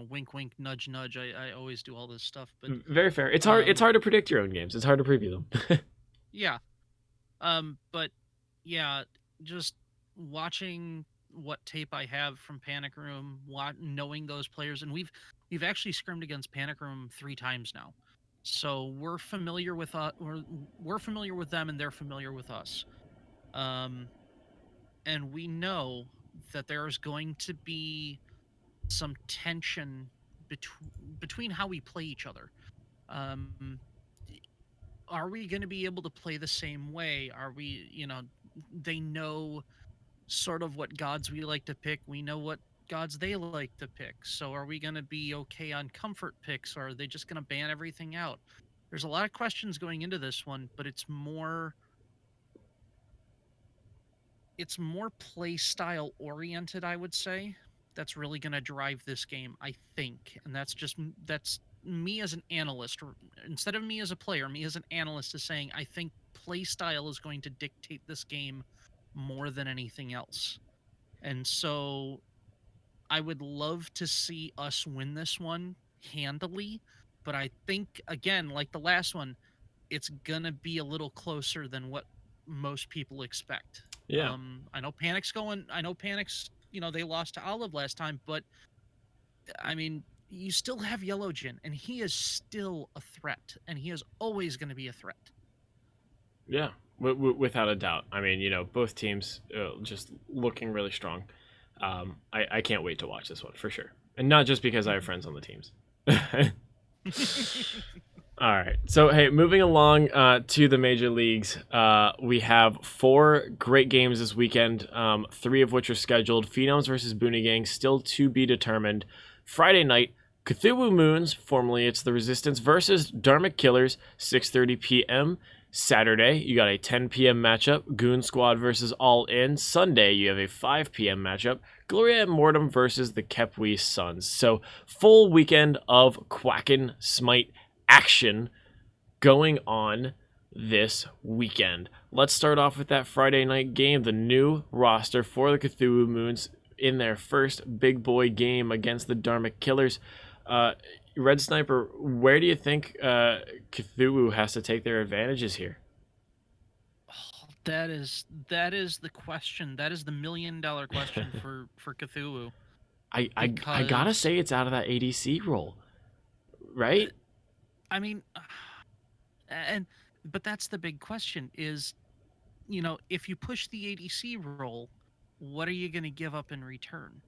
wink, wink, nudge, nudge. I always do all this stuff, but Very fair. It's hard. It's um, hard to predict your own games. It's hard to preview them. yeah. But yeah, just watching what tape I have from Panic Room, knowing those players, and we've actually scrimmed against Panic Room 3 times now, so we're familiar with we're familiar with them, and they're familiar with us. Um, and we know that there's going to be some tension between how we play each other. Um, are we going to be able to play the same way? Are we, they know sort of what gods we like to pick. We know what gods they like to pick. So are we going to be okay on comfort picks, or are they just going to ban everything out? There's a lot of questions going into this one, but it's more play style oriented, I would say. That's really going to drive this game, I think. And that's me as an analyst, or instead of me as a player, me as an analyst is saying I think play style is going to dictate this game more than anything else. And so I would love to see us win this one handily, but I think again, like the last one, it's gonna be a little closer than what most people expect. Yeah. I know Panic's, they lost to Olive last time, but I mean, you still have Yellow Jin, and he is still a threat, and he is always going to be a threat. Yeah, without a doubt. I mean, both teams just looking really strong. I can't wait to watch this one for sure, and not just because I have friends on the teams. All right. So, hey, moving along to the major leagues, we have 4 great games this weekend, 3 of which are scheduled. Phenoms versus Booney Gang, still to be determined. Friday night, Cthulhu Moons, formerly it's the Resistance, versus Dharmic Killers, 6:30 p.m. Saturday, you got a 10 p.m. matchup, Goon Squad versus All In. Sunday, you have a 5 p.m. matchup, Gloria Mortem versus the Kepwe Suns. So, full weekend of Quacken Smite action going on this weekend. Let's start off with that Friday night game. The new roster for the Cthulhu Moons in their first big boy game against the Dharmic Killers. Red Sniper, where do you think Cthulhu has to take their advantages here? Oh, that is the question. That is the $1 million question for Cthulhu. I gotta Because say it's out of that ADC role, right? I mean, and but that's the big question is, if you push the ADC role, what are you going to give up in return?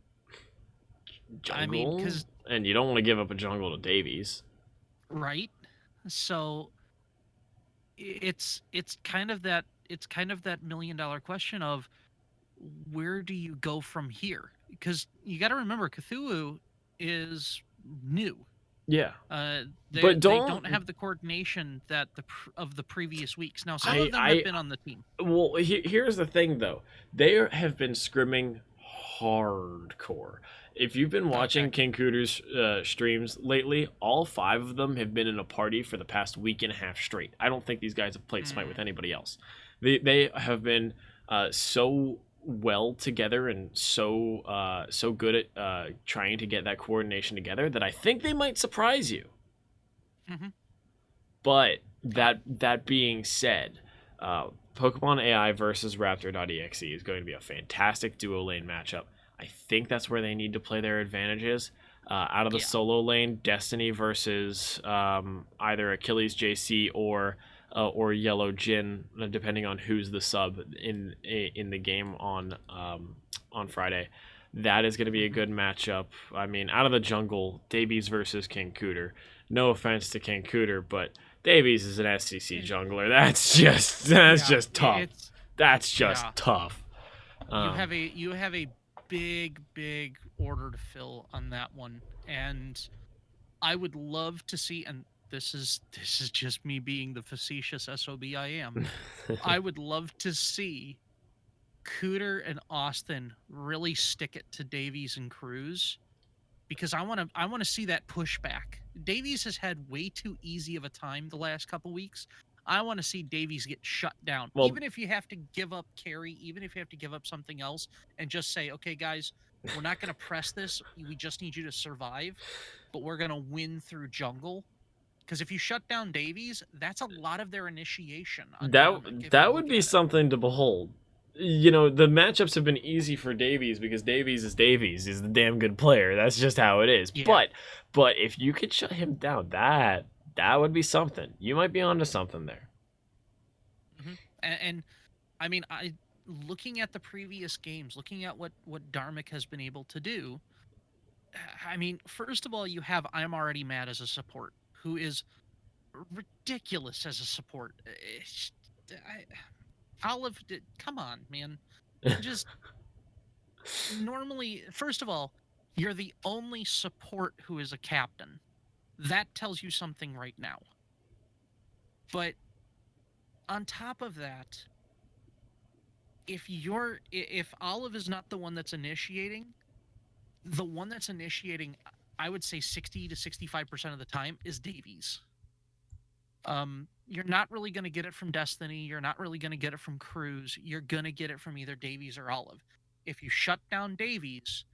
I mean, Jungle, because and you don't want to give up a jungle to Davies. right, so it's kind of that $1 million question of where do you go from here? Because you got to remember, Cthulhu is new. Yeah, They but they don't don't have the coordination that of the previous weeks. Now, some I of them have I been on the team. Well, here's the thing, though. They have been scrimming hardcore. If you've been Okay. watching King Cooter's streams lately, all 5 of them have been in a party for the past week and a half straight. I don't think these guys have played Smite with Mm, anybody else. They have been so well together and so good at trying to get that coordination together that I think they might surprise you. hmm But Oh, that being said, Pokemon AI versus Raptor.exe is going to be a fantastic duo lane matchup. I think that's where they need to play their advantages. Out of the yeah. solo lane, Destiny versus either Achilles JC or Yellow Jin, depending on who's the sub in the game on Friday. That is going to be a hmm good matchup. I mean, out of the jungle, Davies versus King Cooter. No offense to King Cooter, but Davies is an SCC And jungler. That's yeah, just tough. it's That's just yeah. tough. You Um, have a big order to fill on that one, and I would love to see. And this is just me being the facetious sob I am. I would love to see Cooter and Austin really stick it to Davies and Cruz because I want to see that pushback. Davies has had way too easy of a time the last couple weeks. I want to see Davies get shut down. well, Even if you have to give up carry, even if you have to give up something else and just say, "Okay, guys, we're not going to press this. We just need you to survive, but we're going to win through jungle." Because if you shut down Davies, that's a lot of their initiation on that Dharmic if you that look would be at it. something to behold. You know, the matchups have been easy for Davies because Davies is Davies. He's the damn good player. That's just how it is. Yeah. But if you could shut him down, that would be something. You might be onto something there. And I mean, I looking at the previous games, looking at what Dharmic has been able to do. I mean, first of all, you have I'm already mad as a support, who is ridiculous as a support. I, Olive, come on, man. Just normally, first of all, you're the only support who is a captain. That tells you something right now. But on top of that, if Olive is not the one that's initiating, the one that's initiating, I would say 60 to 65% of the time is Davies. You're not really going to get it from Destiny. You're not really going to get it from Cruz. You're going to get it from either Davies or Olive. If you shut down Davies,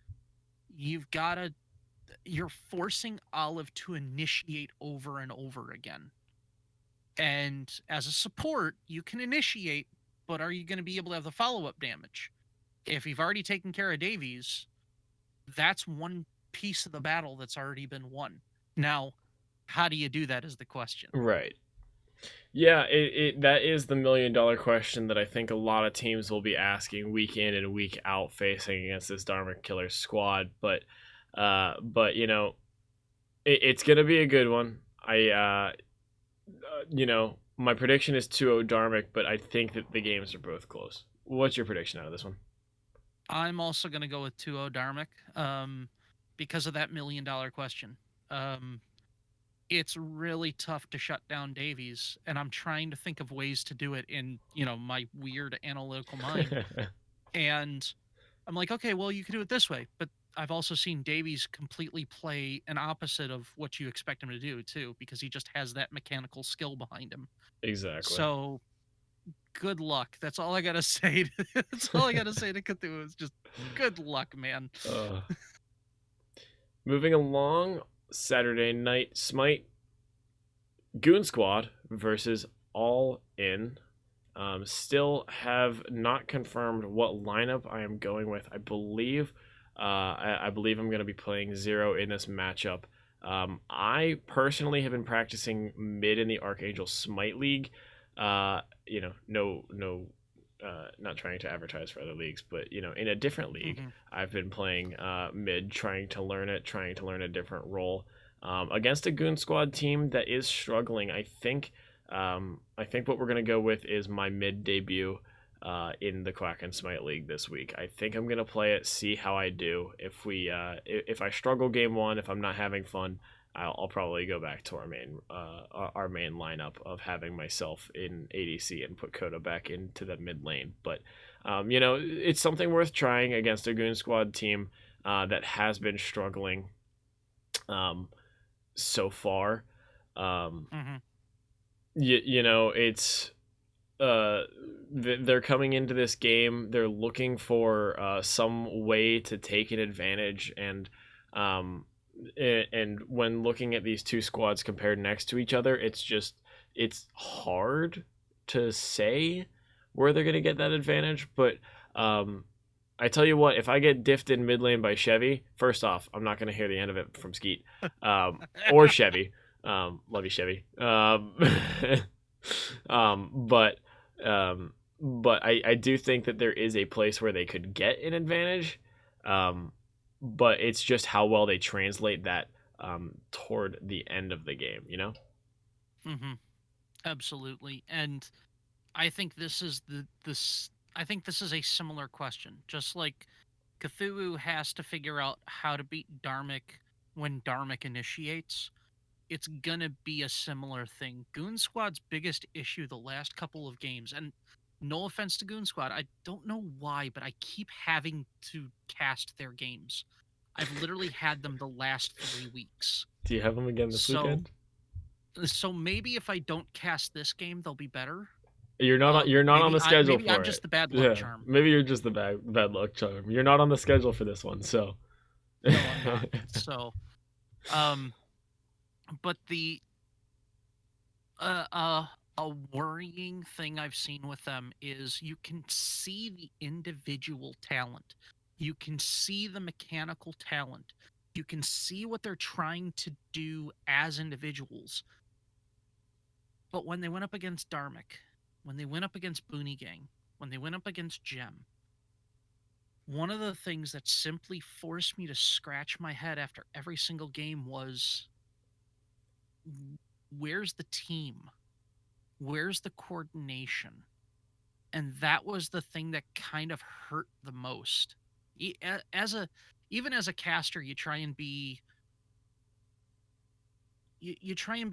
you've got to you're forcing Olive to initiate over and over again. And as a support, you can initiate, but are you going to be able to have the follow-up damage? If you've already taken care of Davies, that's one piece of the battle that's already been won. Now, how do you do that is the question. Right. Yeah, that is the $1 million question that I think a lot of teams will be asking week in and week out facing against this Dharma Killer squad. But you know, it's gonna be a good one. My prediction is 2-0 Dharmic, but I think that the games are both close. What's your prediction out of this one? I'm also going to go with 2-0 Dharmic because of that $1 million question. Um, it's really tough to shut down Davies, and I'm trying to think of ways to do it in, my weird analytical mind. And I'm like, okay, well, you could do it this way. But I've also seen Davies completely play an opposite of what you expect him to do, too, because he just has that mechanical skill behind him. Exactly. So good luck. That's all I gotta say. That's all I gotta say to Cthulhu is just good luck, man. uh, Moving along, Saturday Night Smite Goon Squad versus All In. Still have not confirmed what lineup I am going with. I believe I believe I'm going to be playing Zero in this matchup. I personally have been practicing mid in the Archangel Smite League. No, not trying to advertise for other leagues, but in a different league, I've been playing mid, trying to learn a different role against a Goon Squad team that is struggling. I think what we're gonna go with is my mid debut in the Quacken Smite League this week. I think I'm gonna play it, see how I do. If I struggle game one, if I'm not having fun, I'll probably go back to our main lineup of having myself in ADC and put Coda back into the mid lane. But it's something worth trying against a Goon Squad team that has been struggling so far. Um, Mm-hmm. it's they're coming into this game. They're looking for some way to take an advantage, um, and when looking at these two squads compared next to each other, it's hard to say where they're gonna get that advantage. But I tell you what, if I get diffed in mid lane by Chevy, first off, I'm not gonna hear the end of it from Skeet or Chevy. Love you, Chevy. Um, but I do think that there is a place where they could get an advantage. But it's just how well they translate that toward the end of the game, you know? Mm-hmm. Absolutely. And I think this is I think this is a similar question. Just like Cthulhu has to figure out how to beat Dharmic when Dharmic initiates, it's gonna be a similar thing. Goon Squad's biggest issue the last couple of games, and no offense to Goon Squad, I don't know why, but I keep having to cast their games. I've literally had them the last 3 weeks. Do you have them again this So weekend? so maybe if I don't cast this game, they'll be better. You're not on the schedule Maybe I'm for it. just the bad luck Yeah, charm. maybe you're just the bad luck charm. You're not on the schedule for this one, so. No, I'm not. So, um, but the uh, uh, a worrying thing I've seen with them is you can see the individual talent. You can see the mechanical talent. You can see what they're trying to do as individuals. But when they went up against Dharmic, when they went up against Booney Gang, when they went up against Gem, one of the things that simply forced me to scratch my head after every single game was where's the team? Where's the coordination? And that was the thing that kind of hurt the most. As a even as a caster, you try and be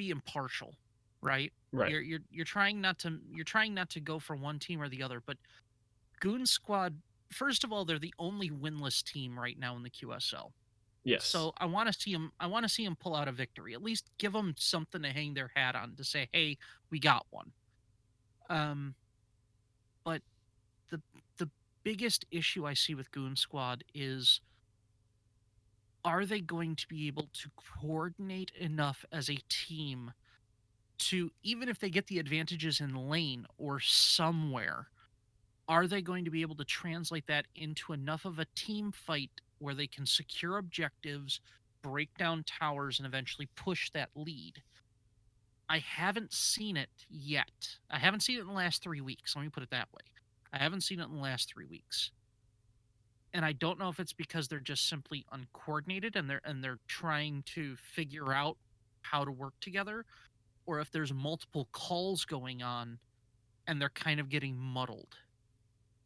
impartial, right? Right. You're trying not to go for one team or the other, but Goon Squad, first of all, they're the only winless team right now in the QSL. Yes. So I want to see them. I want to see them pull out a victory. At least give them something to hang their hat on to say, "Hey, we got one." Um, but the the biggest issue I see with Goon Squad is, are they going to be able to coordinate enough as a team to, even if they get the advantages in lane or somewhere, are they going to be able to translate that into enough of a team fight where they can secure objectives, break down towers, and eventually push that lead? I haven't seen it yet. I haven't seen it in the last 3 weeks. Let me put it that way. I haven't seen it in the last 3 weeks. And I don't know if it's because they're just simply uncoordinated and they're trying to figure out how to work together, or if there's multiple calls going on and they're kind of getting muddled.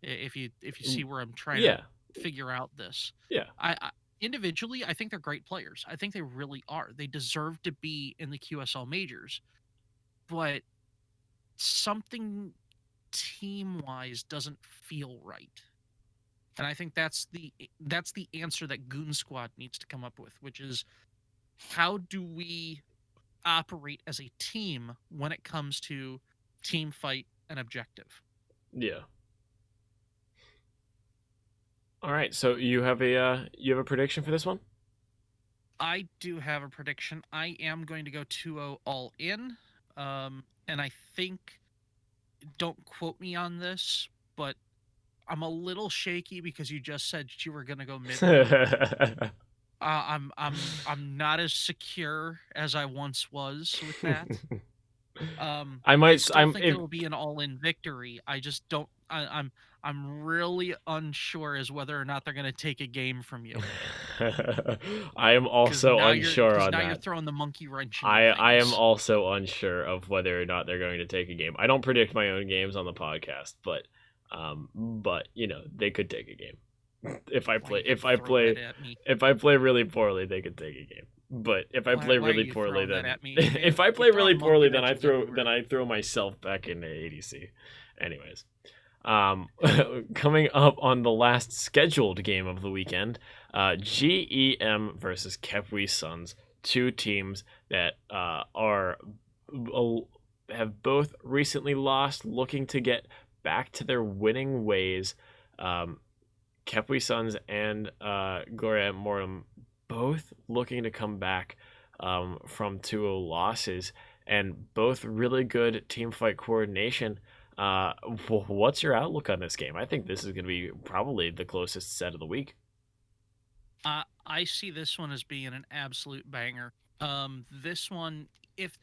If you see where I'm trying to Yeah, figure out this. yeah, I individually, I think they're great players. I think they really are. They deserve to be in the QSL majors, but something team wise doesn't feel right. And I think that's the answer that Goon Squad needs to come up with, which is how do we operate as a team when it comes to team fight and objective? yeah. All right, so you have a prediction for this one? I do have a prediction. I am going to go 2-0 all in. And I think, don't quote me on this, but I'm a little shaky because you just said you were going to go mid lane. I'm not as secure as I once was with that. I I might. still I'm. think If, it'll be an all-in victory. I just don't. I'm really unsure as whether or not they're going to take a game from you I am also unsure because on now you're that. throwing the monkey wrench into I am things. also unsure of whether or not they're going to take a game. I don't predict my own games on the podcast, but they could take a game. If I Why you play got if to I throw that play at me? if I play really poorly, they could take a game. But if I play Why are really you poorly, throwing that then at me, if man? I You're play really throwing monkey poorly, then I wrenches throw then everywhere. I throw myself back into ADC. Anyways, um, coming up on the last scheduled game of the weekend, GEM versus Kepwi Suns, two teams that have both recently lost, looking to get back to their winning ways. Um, Kepwi Suns and Gloria Mortem both looking to come back from 2-0 losses, and both really good team fight coordination. Uh, what's your outlook on this game? I think this is going to be probably the closest set of the week. I see this one as being an absolute banger. This one, if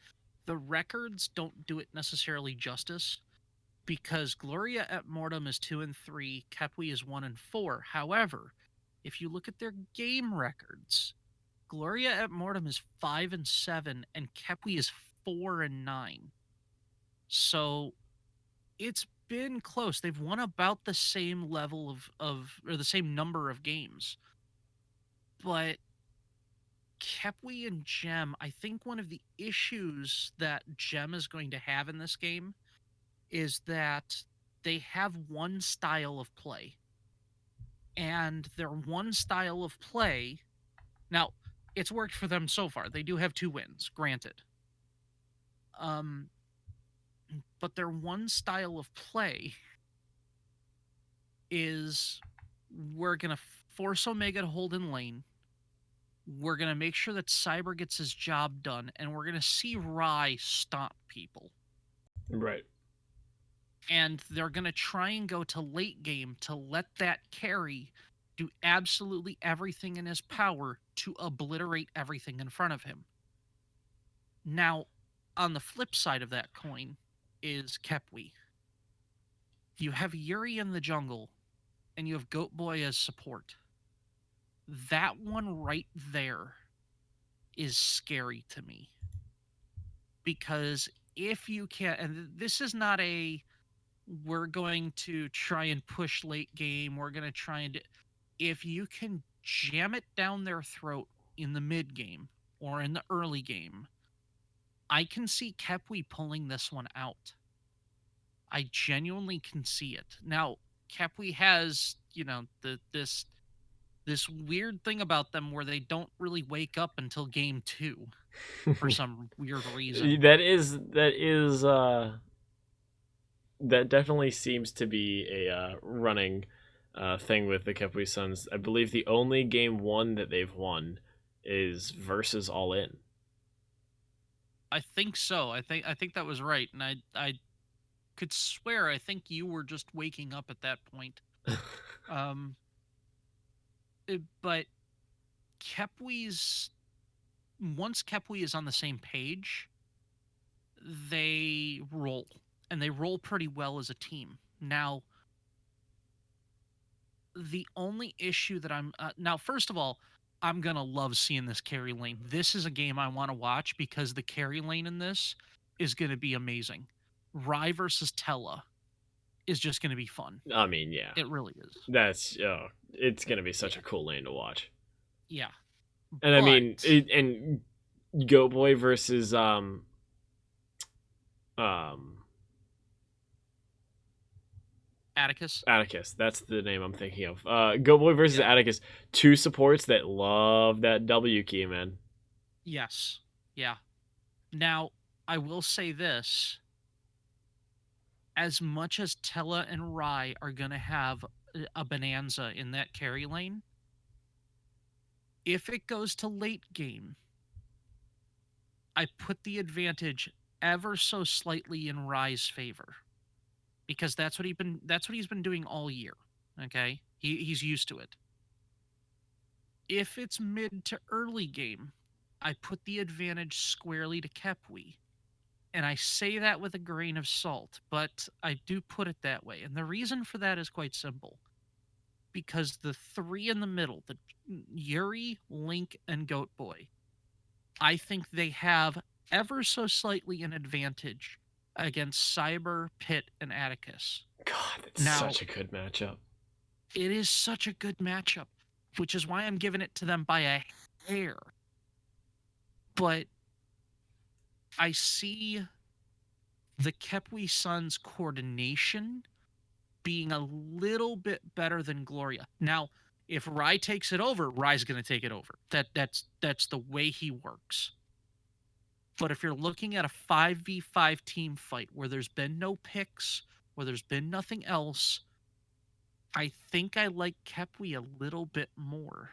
the records don't do it necessarily justice, because Gloria at Mortem is 2-3, Kepwi is 1-4. However, if you look at their game records, Gloria at Mortem is 5-7, and Kepwi is 4-9. So it's been close. They've won about the same level of or the same number of games. But Kepwi and Gem, I think one of the issues that Gem is going to have in this game is that they have one style of play. And their one style of play, now it's worked for them so far. They do have 2 wins, granted. Um, but their one style of play is we're going to force Omega to hold in lane. We're going to make sure that Cyber gets his job done, and we're going to see Rai stomp people. Right. And they're going to try and go to late game to let that carry do absolutely everything in his power to obliterate everything in front of him. Now, on the flip side of that coin is Kepwi. You have Yuri in the jungle, and you have Goat Boy as support. That one right there is scary to me. Because if you can, and this is not a we're going to try and push late game, we're going to try and, if you can jam it down their throat in the mid game or in the early game, I can see Kepwi pulling this one out. I genuinely can see it. Now, Kepwi has, this weird thing about them where they don't really wake up until game 2 for some weird reason. That definitely seems to be a running thing with the Kepwi Suns. I believe the only game one that they've won is versus All In. I think so. I think that was right, and I could swear I think you were just waking up at that point. Um, but Kepwi's once Kepwi is on the same page, they roll, and they roll pretty well as a team. Now, the only issue that now, first of all, I'm gonna love seeing this carry lane. This is a game I want to watch because the carry lane in this is going to be amazing. Rye versus Tella is just going to be fun. I mean, yeah, It really is. that's it's gonna be such Yeah. a cool lane to watch. Yeah. And I mean, But and Goat Boy versus um Atticus. Atticus. That's the name I'm thinking of. Goat Boy versus Yep. Atticus. Two supports that love that W key, man. Yes. Yeah. Now, I will say this. As much as Tella and Rye are going to have a bonanza in that carry lane, if it goes to late game, I put the advantage ever so slightly in Rye's favor because that's what he's been doing all year. Okay? He's used to it. If it's mid to early game, I put the advantage squarely to Kepwi. And I say that with a grain of salt, but I do put it that way. And the reason for that is quite simple. Because the three in the middle, the Yuri, Link, and Goat Boy, I think they have ever so slightly an advantage against Cyber, Pit, and Atticus. God, that's Now, such a good matchup. it is such a good matchup, which is why I'm giving it to them by a hair. But I see the Kepwi Suns coordination being a little bit better than Gloria. Now, if Rye takes it over, Rye's going to take it over. That's the way he works. But if you're looking at a 5v5 team fight where there's been no picks, where there's been nothing else, I think I like Kepwi a little bit more.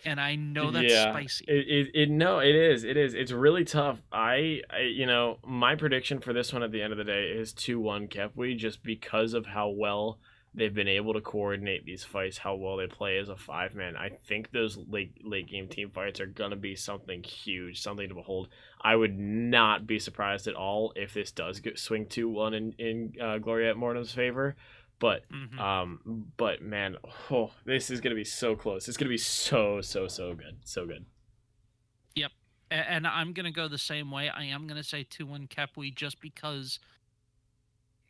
And I know that's Yeah, spicy. it is. It's really tough. My prediction for this one at the end of the day is 2-1 Kepwi, just because of how well they've been able to coordinate these fights, how well they play as a 5-man. I think those late game team fights are gonna be something huge, something to behold. I would not be surprised at all if this does swing 2-1 in Gloria at Mortem's favor. But but man, this is gonna be so close. It's gonna be so good, so good. Yep. And I'm gonna go the same way. I am gonna say 2-1 Kepwi just because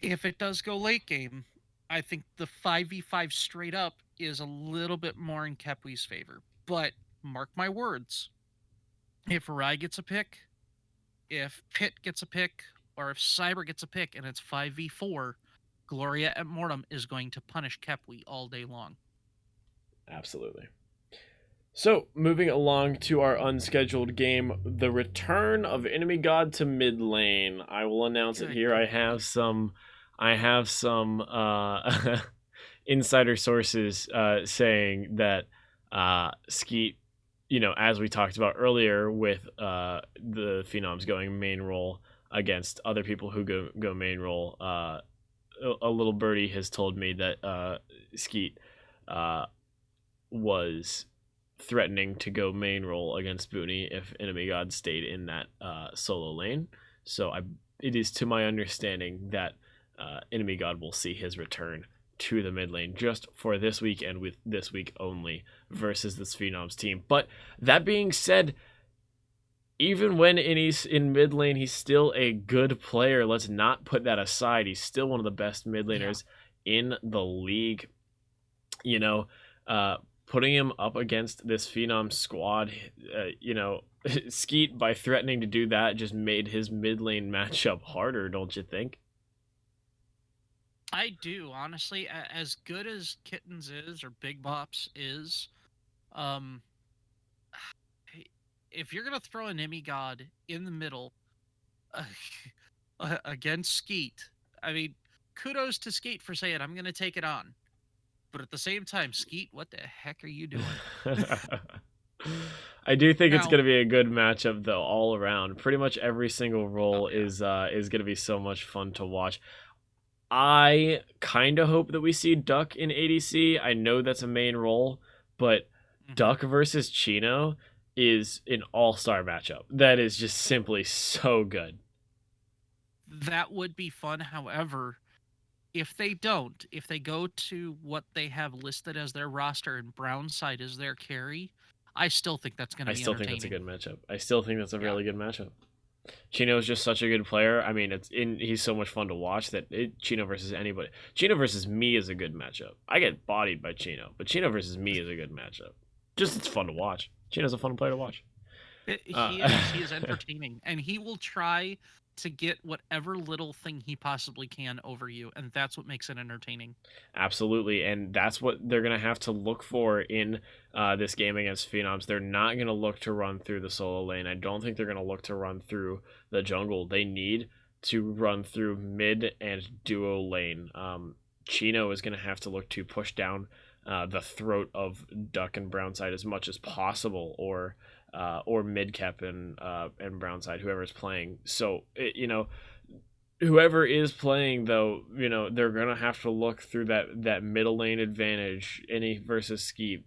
if it does go late game, I think the 5v5 straight up is a little bit more in Kepwi's favor. But mark my words, if Rye gets a pick, if Pit gets a pick, or if Cyber gets a pick and it's 5v4, Gloria at Mortem is going to punish Kepwi all day long. Absolutely. So, moving along to our unscheduled game, the return of Enemy God to mid lane. I will announce it here. I have some insider sources saying that Skeet, as we talked about earlier with the Phenoms going main role against other people who go main role, a little birdie has told me that Skeet was threatening to go main role against Booney if Enemy God stayed in that solo lane. So it is to my understanding that Enemy God will see his return to the mid lane just for this week and with this week only versus this Phenoms team. But that being said, even when he's in mid lane, he's still a good player. Let's not put that aside. He's still one of the best mid laners in the league. Putting him up against this Phenom squad, Skeet, by threatening to do that, just made his mid lane matchup harder, don't you think? I do, honestly. As good as Kittens is, or Big Bops is, if you're going to throw an Emmy God in the middle against Skeet, I mean, kudos to Skeet for saying, I'm going to take it on. But at the same time, Skeet, what the heck are you doing? I do think it's Now, going to be a good matchup, though, all around. Pretty much every single role is going to be so much fun to watch. I kind of hope that we see Duck in ADC. I know that's a main role, but Duck versus Chino is an all-star matchup. That is just simply so good. That would be fun. However, if they don't, if they go to what they have listed as their roster and Brownside is their carry, I still think that's going to be entertaining. I still think that's a good matchup. I still think that's a really good matchup. Chino's just such a good player. I mean, he's so much fun to watch that Chino versus anybody. Chino versus me is a good matchup. I get bodied by Chino, but Chino versus me is a good matchup. Just it's fun to watch. Chino's a fun player to watch. He is entertaining, and he will try to get whatever little thing he possibly can over you, and that's what makes it entertaining. Absolutely, and that's what they're going to have to look for in this game against Phenoms. They're not going to look to run through the solo lane. I don't think they're going to look to run through the jungle. They need to run through mid and duo lane. Chino is going to have to look to push down the throat of Duck and Brownside as much as possible, or mid cap and Brownside, whoever's playing. So whoever is playing, though, they're gonna have to look through that middle lane advantage. Any versus Skeep,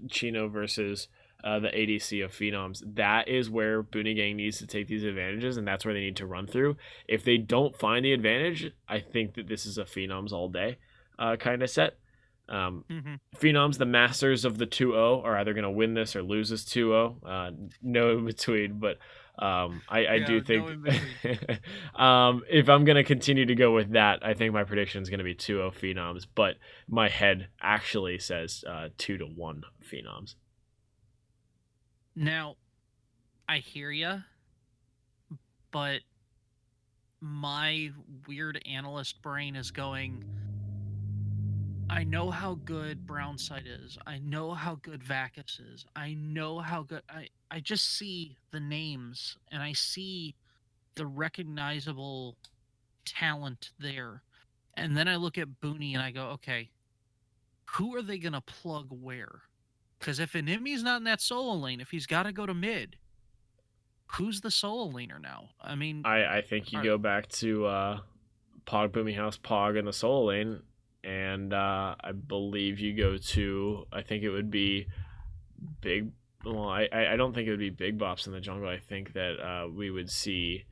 Chino versus the ADC of Phenoms. That is where Booney Gang needs to take these advantages, and that's where they need to run through. If they don't find the advantage, I think that this is a Phenoms all day kind of set. Phenoms, the masters of the 2-0, are either going to win this or lose this 2-0. No in between, but I do think if I'm going to continue to go with that, I think my prediction is going to be 2-0 Phenoms, but my head actually says 2-1 Phenoms. Now, I hear ya, but my weird analyst brain is going, I know how good Brownside is. I know how good Vacus is. I know how good... I just see the names, and I see the recognizable talent there. And then I look at Booney, and I go, okay, who are they going to plug where? Because if Animi's not in that solo lane, if he's got to go to mid, who's the solo laner now? I mean... I think you go back to Pog, Boomy House, Pog in the solo lane, and I believe you go to, I think it would be Big... Well, I don't think it would be Big Bops in the jungle. I think that we would see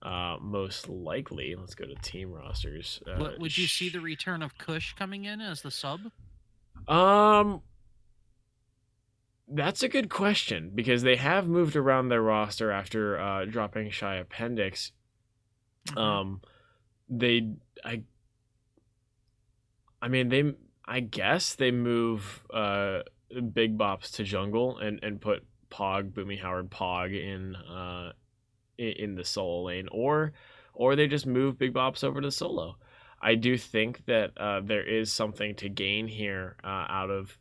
most likely... Let's go to team rosters. Would you see the return of Kush coming in as the sub? That's a good question, because they have moved around their roster after dropping Shy Appendix. I guess they move Big Bops to jungle and put Pog, Boomy Howard, Pog in the solo lane, or they just move Big Bops over to solo. I do think that there is something to gain here out of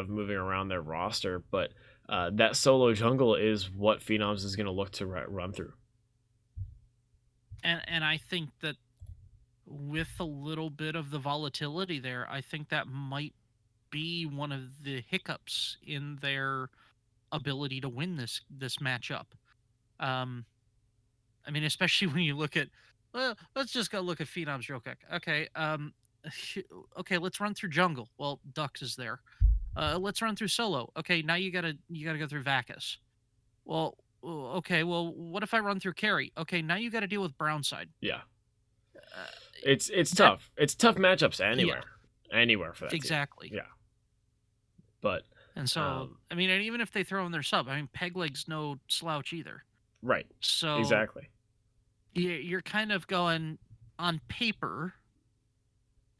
moving around their roster, but that solo jungle is what Phenoms is going to look to run through. And I think that with a little bit of the volatility there, I think that might be one of the hiccups in their ability to win this matchup. I mean, especially when you look at, well, let's just go look at Phenoms real quick. Okay, okay, let's run through jungle. Well, Dux is there. Let's run through solo. Okay, now you gotta go through Vacus. Well, okay, well, what if I run through carry? Okay, now you gotta deal with Brownside. Yeah. It's tough. It's tough matchups anywhere. Yeah. Anywhere for that. Exactly. Team. Yeah. But and so I mean, and even if they throw in their sub, I mean, Pegleg's no slouch either. Right. So exactly. You're kind of going, on paper,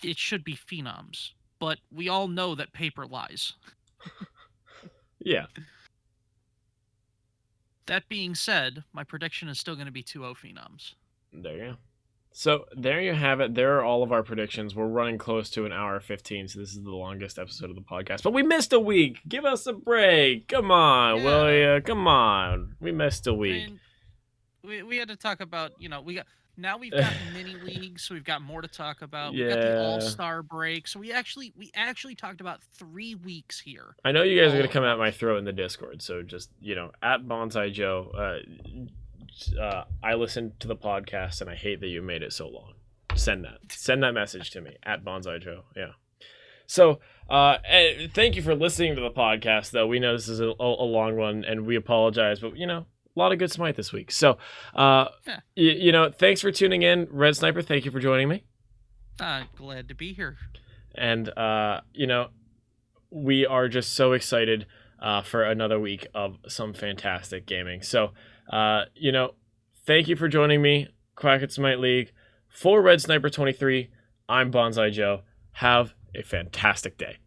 it should be Phenoms, but we all know that paper lies. Yeah. That being said, my prediction is still going to be 2-0 Phenoms. There you go. So there you have it. There are all of our predictions. We're running close to an hour 15, so this is the longest episode of the podcast. But we missed a week. Give us a break. Come on, will ya? Come on. We missed a week. I mean, we had to talk about, we've got mini leagues, so we've got more to talk about. We've got the All-Star break. So we actually talked about 3 weeks here. I know you guys are going to come at my throat in the Discord, so just, at Bonzaijoe, I listened to the podcast and I hate that you made it so long. Send that message to me at Bonzaijoe. Yeah. So, thank you for listening to the podcast, though. We know this is a long one and we apologize, but a lot of good Smite this week. So, thanks for tuning in. Red Sniper, thank you for joining me. Glad to be here. And, we are just so excited for another week of some fantastic gaming. So, thank you for joining me, Quacken Smite League. For Redsniper23, I'm Bonzaijoe. Have a fantastic day.